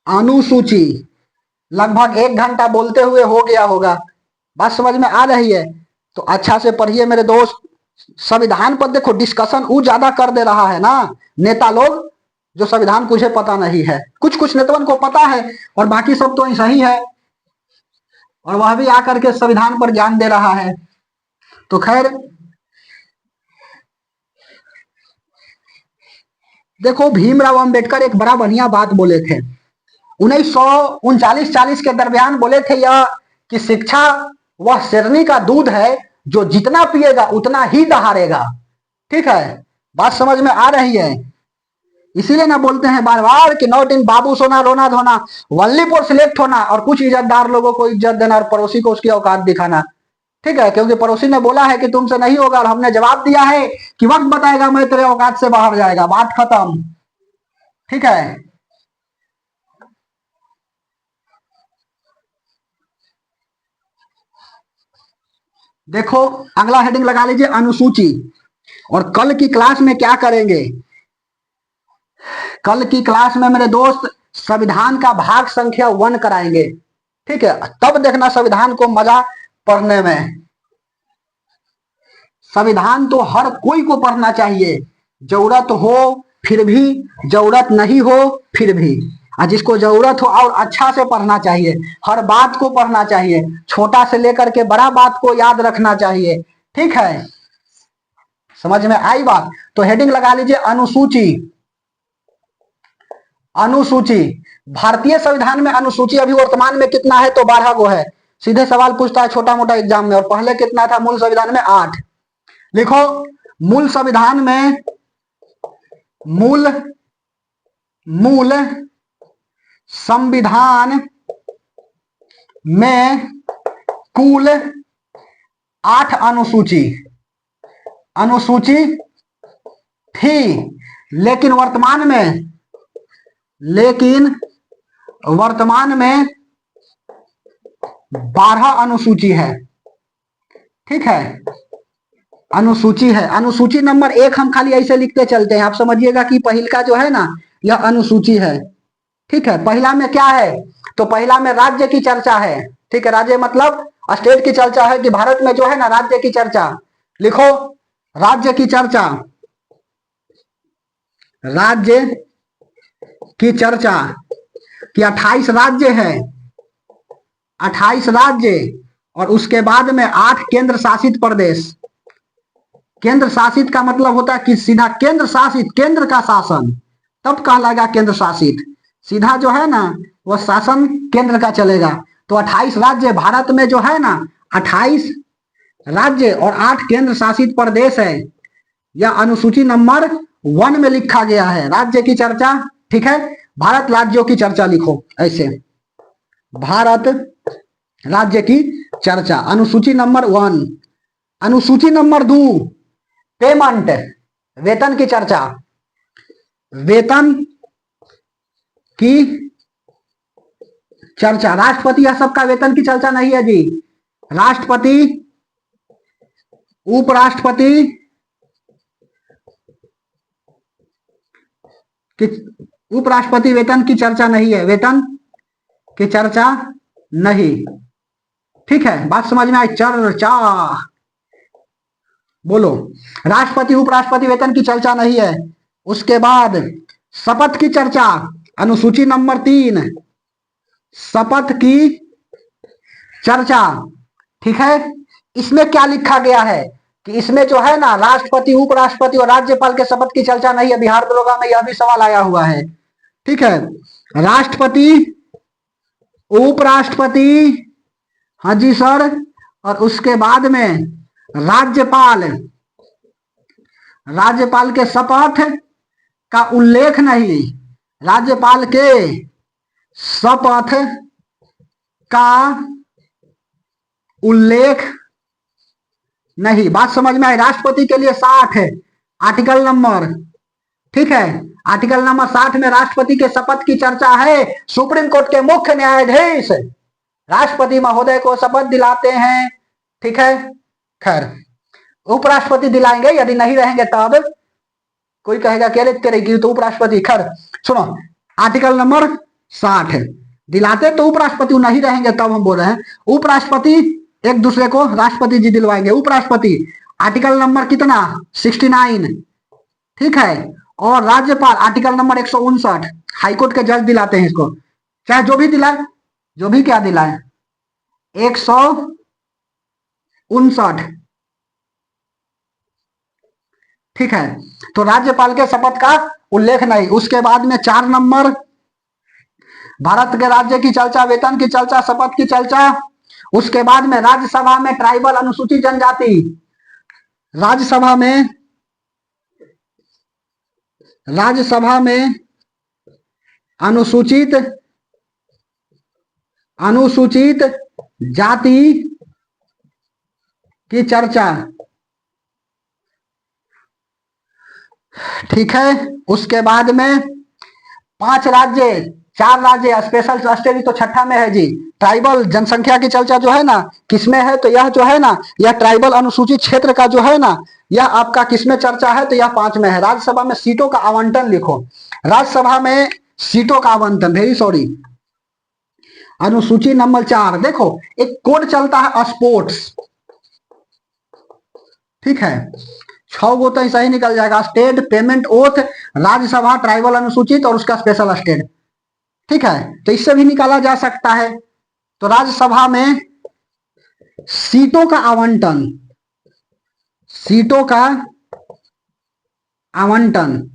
अनुसूची लगभग 1 घंटा बोलते हुए हो गया होगा। बात समझ में आ रही है? तो अच्छा से पढ़िए मेरे दोस्त। संविधान पर देखो डिस्कशन वो ज्यादा कर दे रहा है ना नेता लोग, जो संविधान कुछ पता नहीं है। कुछ कुछ नेताओं को पता है और बाकी सब तो ऐसा ही है, और वह भी आकर के संविधान पर ज्ञान दे रहा है। तो खैर देखो, भीमराव अंबेडकर एक बड़ा बढ़िया बात बोले थे 1939-40 के दरमियान, बोले थे यह कि शिक्षा वह शेरनी का दूध है जो जितना पिएगा उतना ही दहाड़ेगा। ठीक है, बात समझ में आ रही है? इसीलिए ना बोलते हैं बार बार कि नॉट इन बाबू सोना रोना धोना, ओनली फॉर सिलेक्ट होना, और कुछ इज्जतदार लोगों को इज्जत देना और पड़ोसी को उसकी औकात दिखाना। ठीक है, क्योंकि पड़ोसी ने बोला है कि तुमसे नहीं होगा, और हमने जवाब दिया है कि वक्त बताएगा मैं तेरे औकात से बाहर जाएगा, बात खत्म। ठीक है, देखो अगला हेडिंग लगा लीजिए, अनुसूची। और कल की क्लास में क्या करेंगे, कल की क्लास में मेरे दोस्त संविधान का भाग संख्या 1 कराएंगे। ठीक है, तब देखना संविधान को मजा पढ़ने में। संविधान तो हर कोई को पढ़ना चाहिए, जरूरत हो फिर भी, जरूरत नहीं हो फिर भी, और जिसको जरूरत हो और अच्छा से पढ़ना चाहिए, हर बात को पढ़ना चाहिए, छोटा से लेकर के बड़ा बात को याद रखना चाहिए। ठीक है, समझ में आई बात? तो हेडिंग लगा लीजिए, अनुसूची। अनुसूची, भारतीय संविधान में अनुसूची अभी वर्तमान में कितना है, तो 12 गो है। सीधे सवाल पूछता है छोटा मोटा एग्जाम में, और पहले कितना था मूल संविधान में? 8। लिखो, मूल संविधान में, मूल संविधान में कुल 8 अनुसूची थी, लेकिन वर्तमान में 12 अनुसूची है। ठीक है, अनुसूची है। अनुसूची नंबर 1 हम खाली ऐसे लिखते चलते हैं, आप समझिएगा कि पहिल का जो है ना यह अनुसूची है। ठीक है, पहला में क्या है, तो पहला में राज्य की चर्चा है। ठीक है, राज्य मतलब स्टेट की चर्चा है कि भारत में जो है ना राज्य की चर्चा। लिखो, राज्य की चर्चा, राज्य की चर्चा कि 28 राज्य है, 28 राज्य, और उसके बाद में 8 केंद्र शासित प्रदेश। केंद्र शासित का मतलब होता है कि सीधा केंद्र शासित, केंद्र का शासन, तब कहलाएगा केंद्र शासित। सीधा जो है ना वह शासन केंद्र का चलेगा। तो 28 राज्य भारत में जो है ना, 28 राज्य और 8 केंद्र शासित प्रदेश है। यह अनुसूची नंबर 1 में लिखा गया है, राज्य की चर्चा। ठीक है, भारत राज्यों की चर्चा लिखो ऐसे, भारत राज्य की चर्चा। अनुसूची नंबर 1, अनुसूची नंबर 2 पेमेंट, वेतन की चर्चा। वेतन की चर्चा। राष्ट्रपति या सबका वेतन की चर्चा नहीं है जी। राष्ट्रपति, उपराष्ट्रपति की, उपराष्ट्रपति वेतन की चर्चा नहीं है, वेतन की चर्चा नहीं। ठीक है, बात समझ में आई? चर्चा बोलो। राष्ट्रपति उपराष्ट्रपति वेतन की चर्चा नहीं है। उसके बाद शपथ की चर्चा, अनुसूची नंबर 3 शपथ की चर्चा। ठीक है, इसमें क्या लिखा गया है कि इसमें जो है ना राष्ट्रपति उपराष्ट्रपति और राज्यपाल के शपथ की चर्चा नहीं है। बिहार दरोगा में यह भी सवाल आया हुआ है। ठीक है, राष्ट्रपति उपराष्ट्रपति, हाँ जी सर, और उसके बाद में राज्यपाल, राज्यपाल के शपथ का उल्लेख नहीं, राज्यपाल के शपथ का उल्लेख नहीं। बात समझ में आई? राष्ट्रपति के लिए 60 है आर्टिकल नंबर, ठीक है, आर्टिकल नंबर 60 में राष्ट्रपति के शपथ की चर्चा है। सुप्रीम कोर्ट के मुख्य न्यायाधीश राष्ट्रपति महोदय को शपथ दिलाते हैं। ठीक है, खैर उपराष्ट्रपति दिलाएंगे, यदि नहीं रहेंगे तब कोई कहेगा कह लेते रहेगी तो उपराष्ट्रपति। खैर सुनो, आर्टिकल नंबर 60 दिलाते तो उपराष्ट्रपति, नहीं रहेंगे तब हम बोल रहे हैं उपराष्ट्रपति एक दूसरे को राष्ट्रपति जी दिलवाएंगे। उपराष्ट्रपति आर्टिकल नंबर कितना 69, ठीक है, और राज्यपाल आर्टिकल नंबर 159 हाईकोर्ट के जज दिलाते हैं इसको, चाहे जो भी दिलाए, जो भी क्या दिलाए 159। ठीक है, तो राज्यपाल के शपथ का उल्लेख नहीं। उसके बाद में 4 नंबर भारत के राज्य की चर्चा, वेतन की चर्चा, शपथ की चर्चा। उसके बाद में राज्यसभा में ट्राइबल अनुसूचित जनजाति, राज्यसभा में, राज्यसभा में अनुसूचित, अनुसूचित जाति की चर्चा। ठीक है, उसके बाद में 5 राज्य, 4 राज्य स्पेशल स्टेट तो छठा में है जी। ट्राइबल जनसंख्या की चर्चा जो है ना किसमें है, तो यह जो है ना यह ट्राइबल अनुसूचित क्षेत्र का जो है ना यह आपका किसमें चर्चा है, तो यह 5 में है। राज्यसभा में सीटों का आवंटन लिखो, राज्यसभा में सीटों का आवंटन, वेरी सॉरी, अनुसूची नंबर 4। देखो एक कोड चलता है स्पोर्ट्स, ठीक है, 6 गो तो सही निकल जाएगा। State, payment, oath, Rajya Sabha, tribal अनुसूचित और उसका स्पेशल स्टेट। ठीक है, तो इससे भी निकाला जा सकता है। तो राज्यसभा में सीटों का आवंटन, सीटों का आवंटन,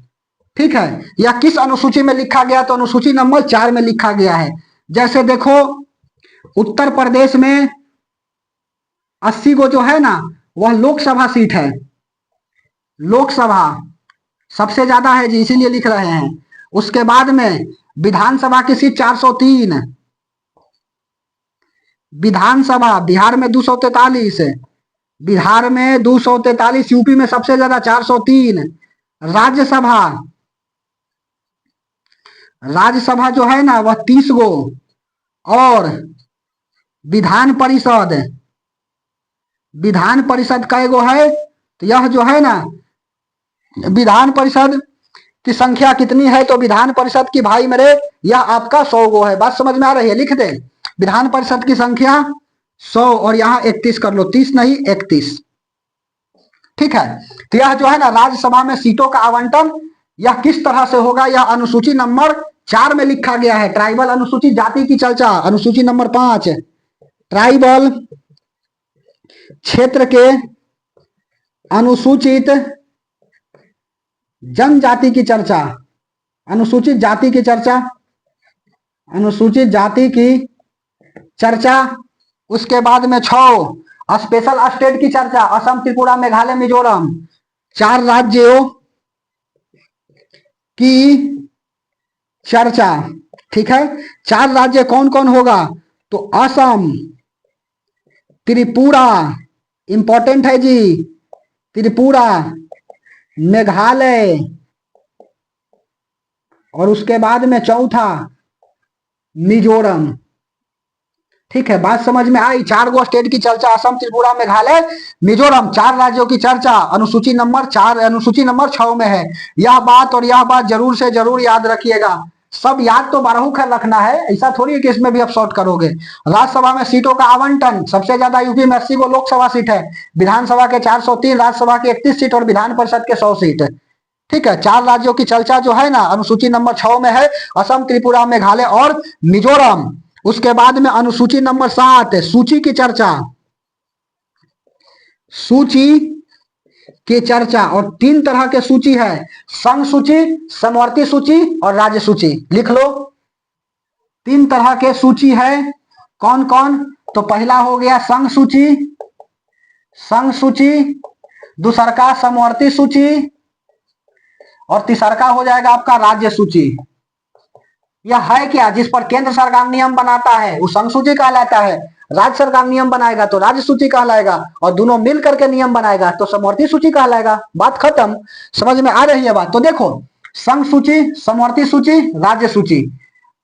ठीक है, यह किस अनुसूची में लिखा गया, तो अनुसूची नंबर 4 में लिखा गया है। जैसे देखो उत्तर प्रदेश में 80 को जो है ना वह लोकसभा सीट है, लोकसभा सबसे ज्यादा है जी, इसीलिए लिख रहे हैं। उसके बाद में विधानसभा की सीट 403, विधानसभा बिहार में 243, बिहार में 243, यूपी में सबसे ज्यादा 403। राज्यसभा, राज्यसभा जो है ना वह 30 गो, और विधान परिषद, विधान परिषद कई गो है, तो यह जो है ना विधान परिषद की संख्या कितनी है, तो विधान परिषद की भाई मेरे यह आपका 100 गो है। बात समझ में आ रही है? लिख दे विधान परिषद की संख्या 100 और यहां 31 कर लो, 30 नहीं 31। ठीक है, तो यह जो है ना राज्यसभा में सीटों का आवंटन यह किस तरह से होगा, यह अनुसूची नंबर 4 में लिखा गया है। ट्राइबल अनुसूचित जाति की चर्चा, अनुसूची नंबर 5 ट्राइबल क्षेत्र के अनुसूचित जनजाति की चर्चा, अनुसूचित जाति की चर्चा, अनुसूचित जाति की चर्चा। उसके बाद में 6 स्पेशल स्टेट की चर्चा, असम, त्रिपुरा, मेघालय, मिजोरम, 4 राज्यों की चर्चा। ठीक है, 4 राज्य कौन कौन होगा, तो असम, त्रिपुरा, इंपॉर्टेंट है जी, त्रिपुरा, मेघालय, और उसके बाद में चौथा मिजोरम। ठीक है, बात समझ में आई। 4 गो स्टेट की चर्चा, असम, त्रिपुरा, मेघालय, मिजोरम, 4 राज्यों की चर्चा अनुसूची नंबर 4, अनुसूची नंबर 6 में है। यह बात और यह बात जरूर से जरूर याद रखिएगा। सब याद तो 12 खैर रखना है, ऐसा थोड़ी है कि इसमें भी आप शॉर्ट करोगे। राज्यसभा में सीटों का आवंटन, सबसे ज्यादा यूपी में 80 गो लोकसभा सीट है, विधानसभा के 403, राज्यसभा की 31 सीट और विधान परिषद के 100 सीट। ठीक है, 4 राज्यों की चर्चा जो है ना अनुसूची नंबर 6 में है, असम, त्रिपुरा, मेघालय और मिजोरम। उसके बाद में अनुसूची नंबर 7 सूची की चर्चा, सूची की चर्चा, और 3 तरह के सूची है, संघ सूची, समवर्ती सूची और राज्य सूची। लिख लो, 3 तरह के सूची है। कौन कौन? तो पहला हो गया संघ सूची, संघ सूची, दूसरा का समवर्ती सूची, और तीसरा का हो जाएगा आपका राज्य सूची। यह है क्या? जिस पर केंद्र सरकार नियम बनाता है वो संघ सूची कहलाता है, राज्य सरकार नियम बनाएगा तो राज्य सूची कहलाएगा, और दोनों मिल करके नियम बनाएगा तो समवर्ती सूची कहलाएगा। बात खत्म। समझ में आ रही है बात? तो देखो, संघ सूची, समवर्ती सूची, राज्य सूची।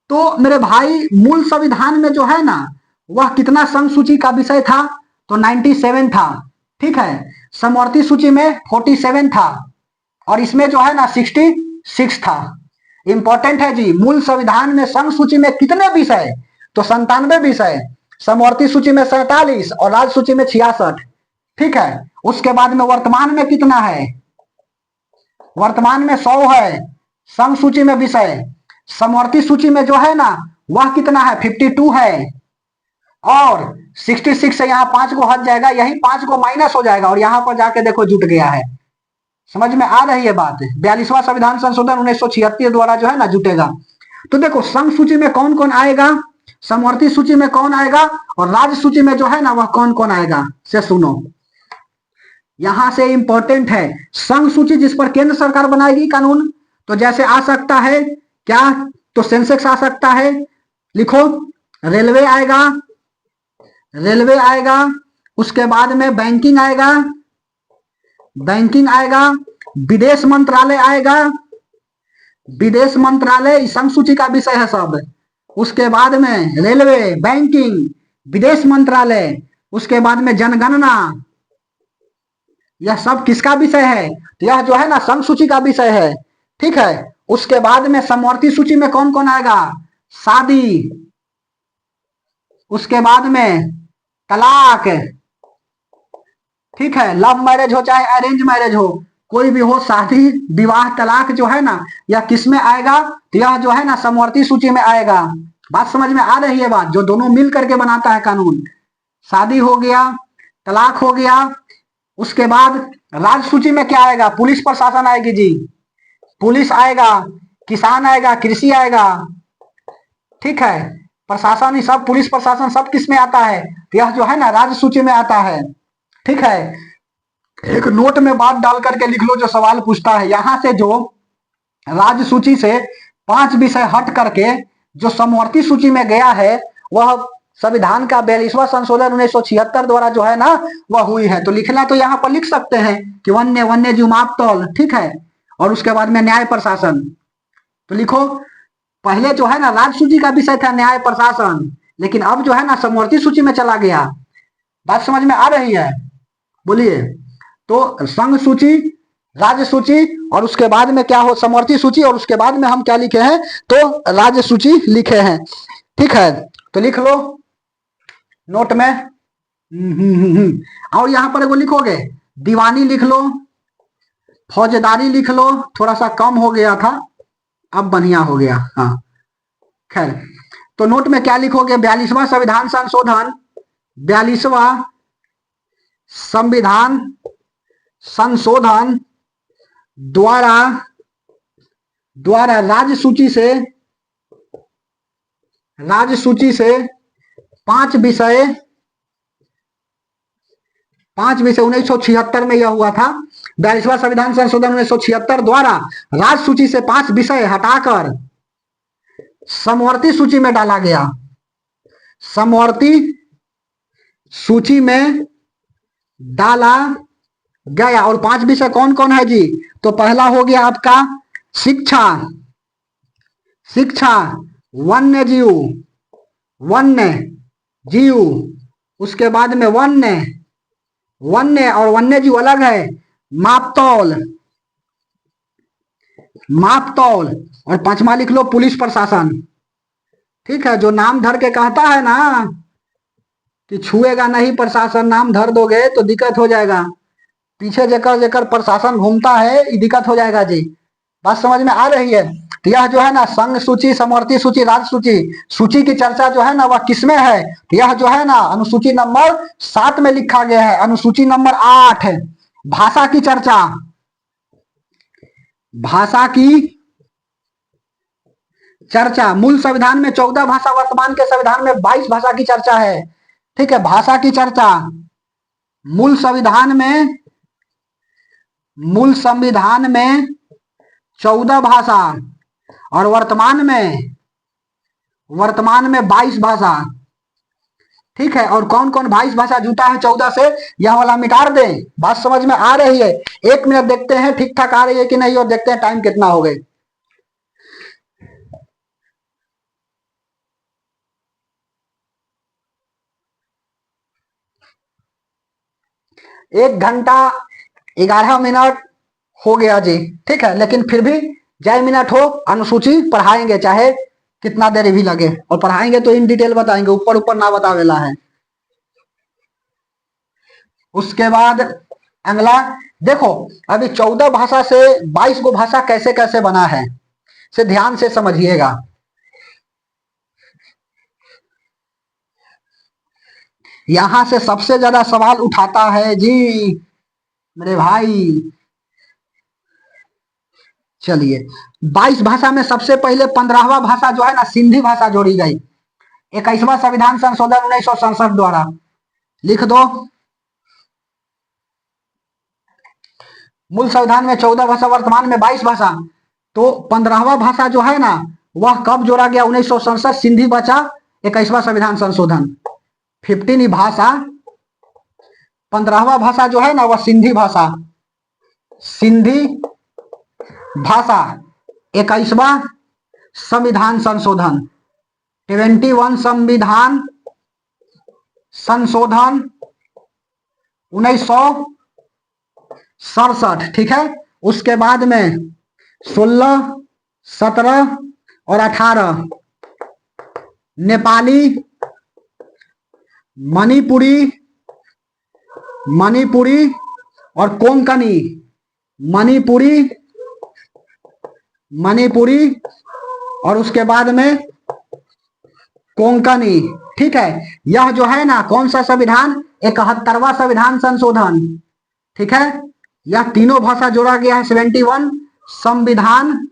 तो मेरे भाई मूल संविधान में जो है ना वह कितना संघ सूची का विषय था? तो 97 था। ठीक है, समवर्ती सूची में 47 था, और इसमें जो है ना 66 था। इंपॉर्टेंट है जी, मूल संविधान में संघ सूची में कितने विषय? तो 97 विषय, समवर्ती सूची में 47 और राज्य सूची में 66। ठीक है, उसके बाद में वर्तमान में कितना है? वर्तमान में 100 है संघ सूची में विषय। समवर्ती सूची में जो है ना वह कितना है? 52 है, और 66 से यहाँ 5 को हट जाएगा, यही 5 को माइनस हो जाएगा, और यहां पर जाके देखो जुट गया है। समझ में आ रही है बात? 42वां संविधान संशोधन 1976 द्वारा जो है ना जुटेगा। तो देखो, संघ सूची में कौन कौन आएगा, समवर्ती सूची में कौन आएगा, और राज्य सूची में जो है ना वह कौन कौन आएगा, से सुनो। यहां से इंपॉर्टेंट है, संघ सूची जिस पर केंद्र सरकार बनाएगी कानून, तो जैसे आ सकता है क्या? तो सेंसेक्स आ सकता है। लिखो, रेलवे आएगा, रेलवे आएगा, उसके बाद में बैंकिंग आएगा, बैंकिंग आएगा, विदेश मंत्रालय आएगा, विदेश मंत्रालय संघ सूची का विषय है सब। उसके बाद में रेलवे, बैंकिंग, विदेश मंत्रालय, उसके बाद में जनगणना, यह सब किसका विषय है? तो यह जो है ना संघ सूची का विषय है। ठीक है, उसके बाद में समवर्ती सूची में कौन कौन आएगा? शादी, उसके बाद में तलाक। ठीक है, लव मैरिज हो चाहे अरेंज मैरिज हो, कोई भी हो, शादी, विवाह, तलाक जो है ना यह किस में आएगा? तो यह जो है ना समवर्ती सूची में आएगा। बात समझ में आ रही है बात? जो दोनों मिल करके बनाता है कानून। शादी हो गया, तलाक हो गया, उसके बाद राज्य सूची में क्या आएगा? पुलिस प्रशासन आएगी जी, पुलिस आएगा, किसान आएगा, कृषि आएगा। ठीक है, प्रशासन ही सब, पुलिस प्रशासन सब किस में आता है? यह जो है ना राज्य सूची में आता है। ठीक है, एक नोट में बात डाल करके लिख लो जो सवाल पूछता है। यहां से जो राज्य सूची से 5 विषय हट करके जो समवर्ती सूची में गया है वह संविधान का 42वां संशोधन 1976 द्वारा जो है ना वह हुई है। तो लिखना तो यहाँ पर लिख सकते हैं कि वन्य जीव मापतौल। ठीक है, और उसके बाद में न्याय प्रशासन। तो लिखो, पहले जो है ना राज्य सूची का विषय था न्याय प्रशासन, लेकिन अब जो है ना समवर्ती सूची में चला गया। बात समझ में आ रही है? बोलिए। तो संघ सूची, राज्य सूची, और उसके बाद में क्या हो? समवर्ती सूची, और उसके बाद में हम क्या लिखे हैं? तो राज्य सूची लिखे हैं। ठीक है, तो लिख लो नोट में। और यहां पर एगो लिखोगे, दीवानी लिख लो, फौजदारी लिख लो, थोड़ा सा कम हो गया था, अब बढ़िया हो गया। हाँ, खैर, तो नोट में क्या लिखोगे? 42वां संविधान संशोधन, 42वां संविधान संशोधन द्वारा राज्य सूची से 5 विषय 1976 में यह हुआ था। 42वां संविधान संशोधन 1976 द्वारा राज्य सूची से 5 विषय हटाकर समवर्ती सूची में डाला गया। समवर्ती सूची में डाला गया। और 5 विषय कौन कौन है जी? तो पहला हो गया आपका शिक्षा, शिक्षा, वन्य जीव, वन्य जीव, उसके बाद में वन्य, वन्य और वन्य जीव अलग है, मापतौल, मापतौल, और 5वां लिख लो पुलिस प्रशासन। ठीक है, जो नाम धर के कहता है ना कि छुएगा नहीं प्रशासन, नाम धर दोगे तो दिक्कत हो जाएगा। पीछे जेकर जेकर प्रशासन घूमता है ये दिक्कत हो जाएगा जी। बात समझ में आ रही है? तो यह जो है ना संघ सूची, समवर्ती सूची, राज्य सूची, सूची की चर्चा जो है ना वह किसमें है? तो यह जो है ना अनुसूची नंबर 7 में लिखा गया है। अनुसूची नंबर 8 है भाषा की चर्चा, भाषा की चर्चा। मूल संविधान में 14 भाषा, वर्तमान के संविधान में 22 भाषा की चर्चा है। ठीक है, भाषा की चर्चा मूल संविधान में, मूल संविधान में 14 भाषा और वर्तमान में 22 भाषा। ठीक है, और कौन कौन 22 भाषा जुटा है 14 से, यह वाला मिटा दें। बात समझ में आ रही है? 1 मिनट देखते हैं ठीक ठाक आ रही है कि नहीं, और देखते हैं टाइम कितना हो गए। एक घंटा 11 मिनट हो गया जी। ठीक है, लेकिन फिर भी जय मिनट हो अनुसूची पढ़ाएंगे, चाहे कितना देर भी लगे, और पढ़ाएंगे तो इन डिटेल बताएंगे, ऊपर ऊपर ना बतावेला है। उसके बाद अगला देखो, अभी 14 भाषा से 22 गो भाषा कैसे कैसे बना है, से ध्यान से समझिएगा। यहां से सबसे ज्यादा सवाल उठाता है जी मेरे भाई। चलिए, 22 भाषा में सबसे पहले 15वां भाषा जो है ना सिंधी भाषा जोड़ी गई 21वां संविधान संशोधन 1967 द्वारा। लिख दो, मूल संविधान में 14 भाषा, वर्तमान में 22 भाषा, तो 15वां भाषा जो है ना वह कब जोड़ा गया? 1967, सिंधी बचा 21वां संविधान संशोधन। 15 भाषा, 15वां भाषा जो है ना वह सिंधी भाषा, सिंधी भाषा 21वां संविधान संशोधन, 21 संविधान संशोधन 1967। ठीक है, उसके बाद में 16, 17 और 18 नेपाली, मणिपुरी, मणिपुरी और कोंकणी, मणिपुरी, मणिपुरी और उसके बाद में कोंकणी। ठीक है, यह जो है ना कौन सा संविधान? 71वां संविधान संशोधन। ठीक है, यह तीनों भाषा जोड़ा गया है 71 संविधान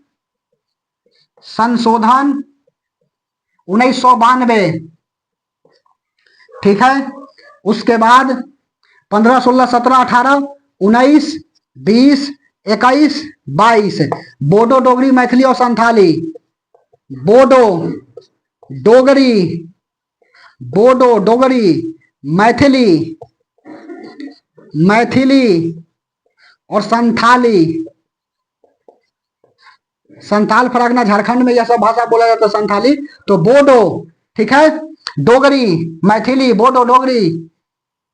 संशोधन 1992। ठीक है, उसके बाद 15, 16, 17, 18, 19, 20, 21, 22 बोडो, डोगरी, मैथिली और संथाली। बोडो, डोगरी, बोडो, डोगरी, मैथिली, मैथिली और संथाली। संथाल फरागना झारखंड में यह सब भाषा बोला जाता है संथाली। तो बोडो, ठीक है, डोगरी, मैथिली, बोडो, डोगरी,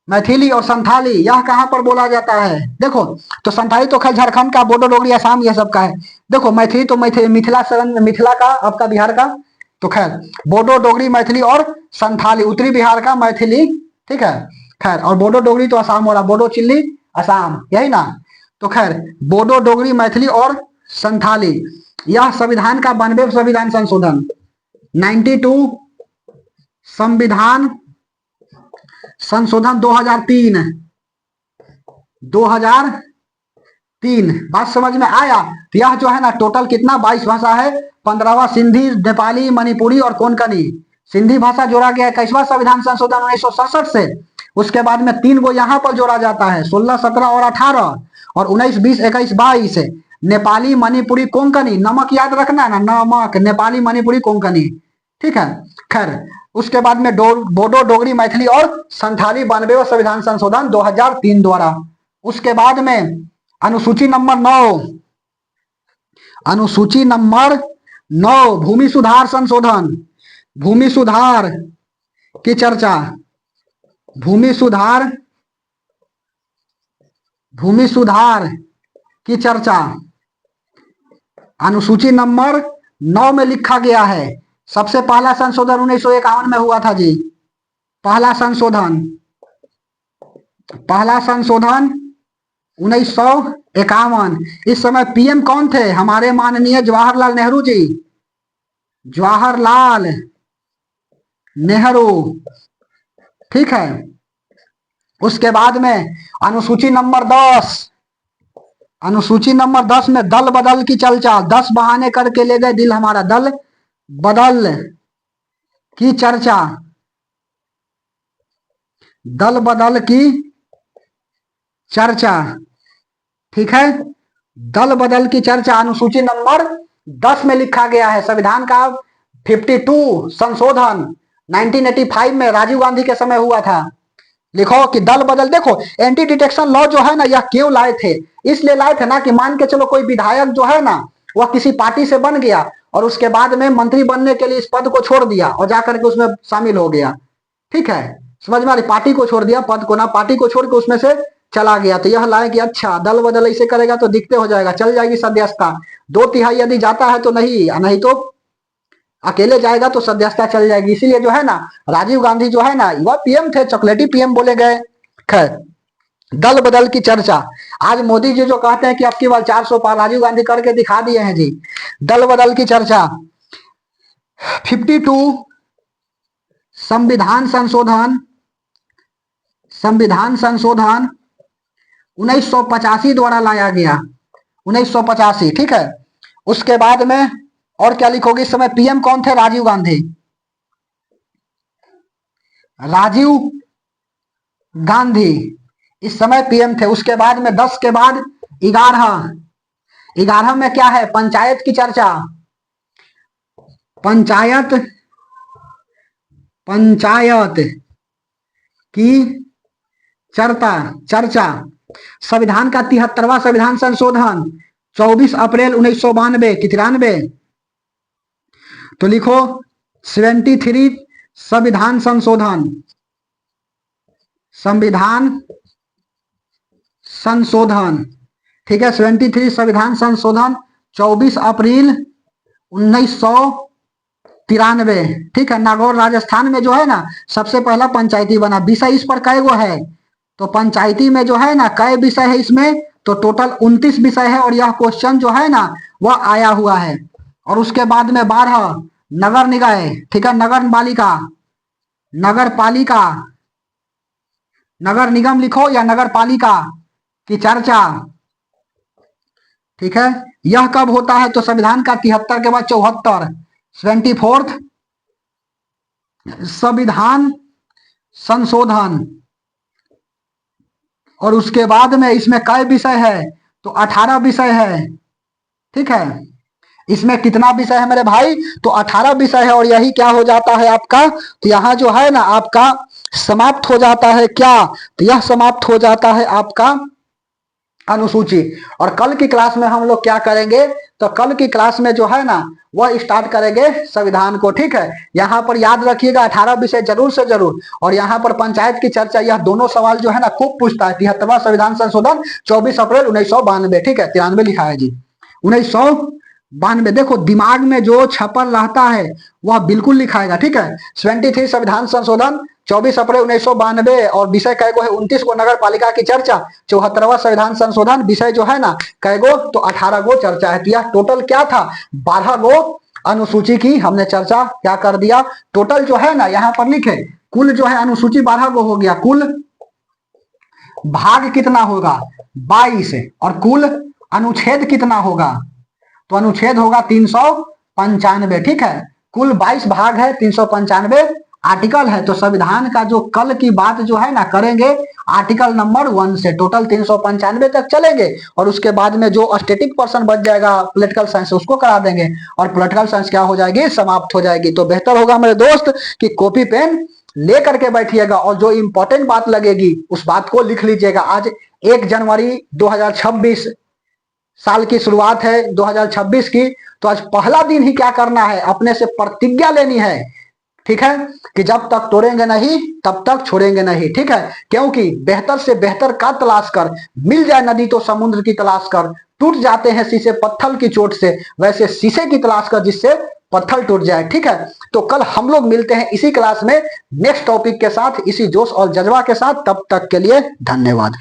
मैथिली और संथाली, यह कहां पर बोला जाता है? देखो, तो संथाली तो खैर झारखंड का, बोडो, डोगरी असम यह सब का है। देखो, मैथिली तो मिथिला मिथिला का, आपका बिहार का, तो खैर बोडो, डोगरी, मैथिली और संथाली उत्तरी बिहार का मैथिली। ठीक है, खैर, और बोडो डोगरी तो असम हो रहा, बोडो चिल्ली असम, यही ना। तो खैर बोडो, डोगरी, मैथिली और संथाली, यह संविधान का 92 संविधान संशोधन 92 संविधान संशोधन 2003, 2003। बात समझ में आया? तो यह जो है ना टोटल कितना 22 भाषा है। 15वां सिंधी, नेपाली, मणिपुरी और कोंकणी। सिंधी भाषा जोड़ा गया 21वां संविधान संशोधन 1967 से। उसके बाद में 3 गो यहाँ पर जोड़ा जाता है 16, 17 और 18 और 19, 20, 21, 22 नेपाली, मणिपुरी, कोंकणी। नमक याद रखना है ना, नमक, नेपाली, मणिपुरी, कोंकणी। ठीक है, खैर उसके बाद में बोडो, डोगरी, मैथिली और संथाली 92वां संविधान संशोधन 2003 द्वारा। उसके बाद में अनुसूची नंबर 9, अनुसूची नंबर 9 भूमि सुधार संशोधन, भूमि सुधार की चर्चा, भूमि सुधार, भूमि सुधार की चर्चा अनुसूची नंबर 9 में लिखा गया है। सबसे पहला संशोधन 1951 में हुआ था जी, पहला संशोधन, पहला संशोधन 1951। इस समय पीएम कौन थे? हमारे माननीय जवाहरलाल नेहरू जी, जवाहरलाल नेहरू, ठीक है। उसके बाद में अनुसूची नंबर 10, अनुसूची नंबर 10 में दल बदल की चर्चा, 10 बहाने करके ले गए दिल हमारा, दल बदल की चर्चा, दल बदल की चर्चा, ठीक है। दल बदल की चर्चा अनुसूची नंबर 10 में लिखा गया है। संविधान का 52 संशोधन 1985 में राजीव गांधी के समय हुआ था। लिखो कि दल बदल, देखो एंटी डिटेक्शन लॉ जो है ना, यह क्यों लाए थे? इसलिए लाए थे ना कि मान के चलो कोई विधायक जो है ना वह किसी पार्टी से बन गया और उसके बाद में मंत्री बनने के लिए इस पद को छोड़ दिया और जाकर के उसमें शामिल हो गया, ठीक है। समझ में आ रही? पार्टी को छोड़ दिया, पद को ना, पार्टी को छोड़ के उसमें से चला गया। तो यह लाए कि अच्छा दल बदल ऐसे करेगा तो दिखते हो जाएगा, चल जाएगी सदस्यता। 2/3 यदि जाता है तो नहीं, नहीं तो अकेले जाएगा तो सदस्यता चल जाएगी। इसीलिए जो है ना राजीव गांधी जो है ना वह पीएम थे, चॉकलेटी पीएम बोले गए। खैर, दल बदल की चर्चा, आज मोदी जी जो कहते हैं कि अब की बार 400 पार, राजीव गांधी करके दिखा दिए हैं जी। दल बदल की चर्चा 52 संविधान संशोधन, संविधान संशोधन 1985 द्वारा लाया गया, 1985, ठीक है। उसके बाद में और क्या लिखोगे? इस समय पीएम कौन थे? राजीव गांधी, राजीव गांधी इस समय पीएम थे। उसके बाद में 10 के बाद 11, 11 में क्या है? पंचायत की चर्चा, पंचायत, पंचायत की चर्चा संविधान का 73वां संविधान संशोधन 24 अप्रैल 1992 की 93, तो लिखो 73 संविधान संशोधन, संविधान संशोधन, ठीक है। 73 संविधान संशोधन 24 अप्रैल 1993, ठीक है। नागौर राजस्थान में जो है ना सबसे पहला पंचायती बना। विषय इस पर कै गो है? तो पंचायती में जो है ना कै विषय है इसमें? तो टोटल 29 विषय है और यह क्वेश्चन जो है ना वह आया हुआ है। और उसके बाद में 12 नगर निकाय, ठीक है, नगर पालिका, नगर पालिका, नगर निगम लिखो या नगर पालिका की चर्चा, ठीक है। यह कब होता है? तो संविधान का 73 के बाद 74, 74th संविधान संशोधन। और उसके बाद में इसमें कै विषय है? तो 18 विषय है, ठीक है। इसमें कितना विषय है मेरे भाई? तो 18 विषय है। और यही क्या हो जाता है आपका? तो यहाँ जो है ना आपका समाप्त हो जाता है क्या? तो यह समाप्त हो जाता है आपका अनुसूची। और कल की क्लास में हम लोग क्या करेंगे? तो कल की क्लास में जो है ना वह स्टार्ट करेंगे संविधान को, ठीक है। यहाँ पर याद रखिएगा 18 विषय जरूर से जरूर। और यहाँ पर पंचायत की चर्चा, यह दोनों सवाल जो है ना खूब पूछता है। 73वां संविधान संशोधन 24 अप्रैल 1992, ठीक है, 93 लिखा है जी, 1992। देखो दिमाग में जो छपल रहता है वह बिल्कुल लिखाएगा, ठीक है। 73 संविधान संशोधन 24 अप्रैल 1992 और विषय कैगो है? 29 को। नगर पालिका की चर्चा 74वां संविधान संशोधन, विषय जो है ना कैगो? तो 18 गो चर्चा है। तो यह टोटल क्या था? 12 गो अनुसूची की हमने चर्चा क्या कर दिया। टोटल जो है ना यहाँ पर लिखे कुल जो है अनुसूची 12 गो हो गया। कुल भाग कितना होगा? 22। और कुल अनुच्छेद कितना होगा? तो अनुच्छेद होगा 395, ठीक है। कुल 22 भाग है, 395 आर्टिकल है, तो संविधान का जो कल की बात जो है ना करेंगे आर्टिकल नंबर 1 से, टोटल 395 तक चलेंगे और उसके बाद में जो स्टैटिक पर्सन बच जाएगा पॉलिटिकल साइंस उसको करा देंगे और पॉलिटिकल साइंस क्या हो जाएगी, समाप्त हो जाएगी। तो बेहतर होगा मेरे दोस्त कि कॉपी पेन ले करके बैठिएगा और जो इंपॉर्टेंट बात लगेगी उस बात को लिख लीजिएगा। आज 1 जनवरी 2026 साल की शुरुआत है 2026 की, तो आज पहला दिन ही क्या करना है, अपने से प्रतिज्ञा लेनी है, ठीक है, कि जब तक तोड़ेंगे नहीं तब तक छोड़ेंगे नहीं, ठीक है। क्योंकि बेहतर से बेहतर का तलाश कर, मिल जाए नदी तो समुद्र की तलाश कर, टूट जाते हैं शीशे पत्थर की चोट से, वैसे शीशे की तलाश कर जिससे पत्थर टूट जाए, ठीक है। तो कल हम लोग मिलते हैं इसी क्लास में नेक्स्ट टॉपिक के साथ, इसी जोश और जज्बा के साथ। तब तक के लिए धन्यवाद।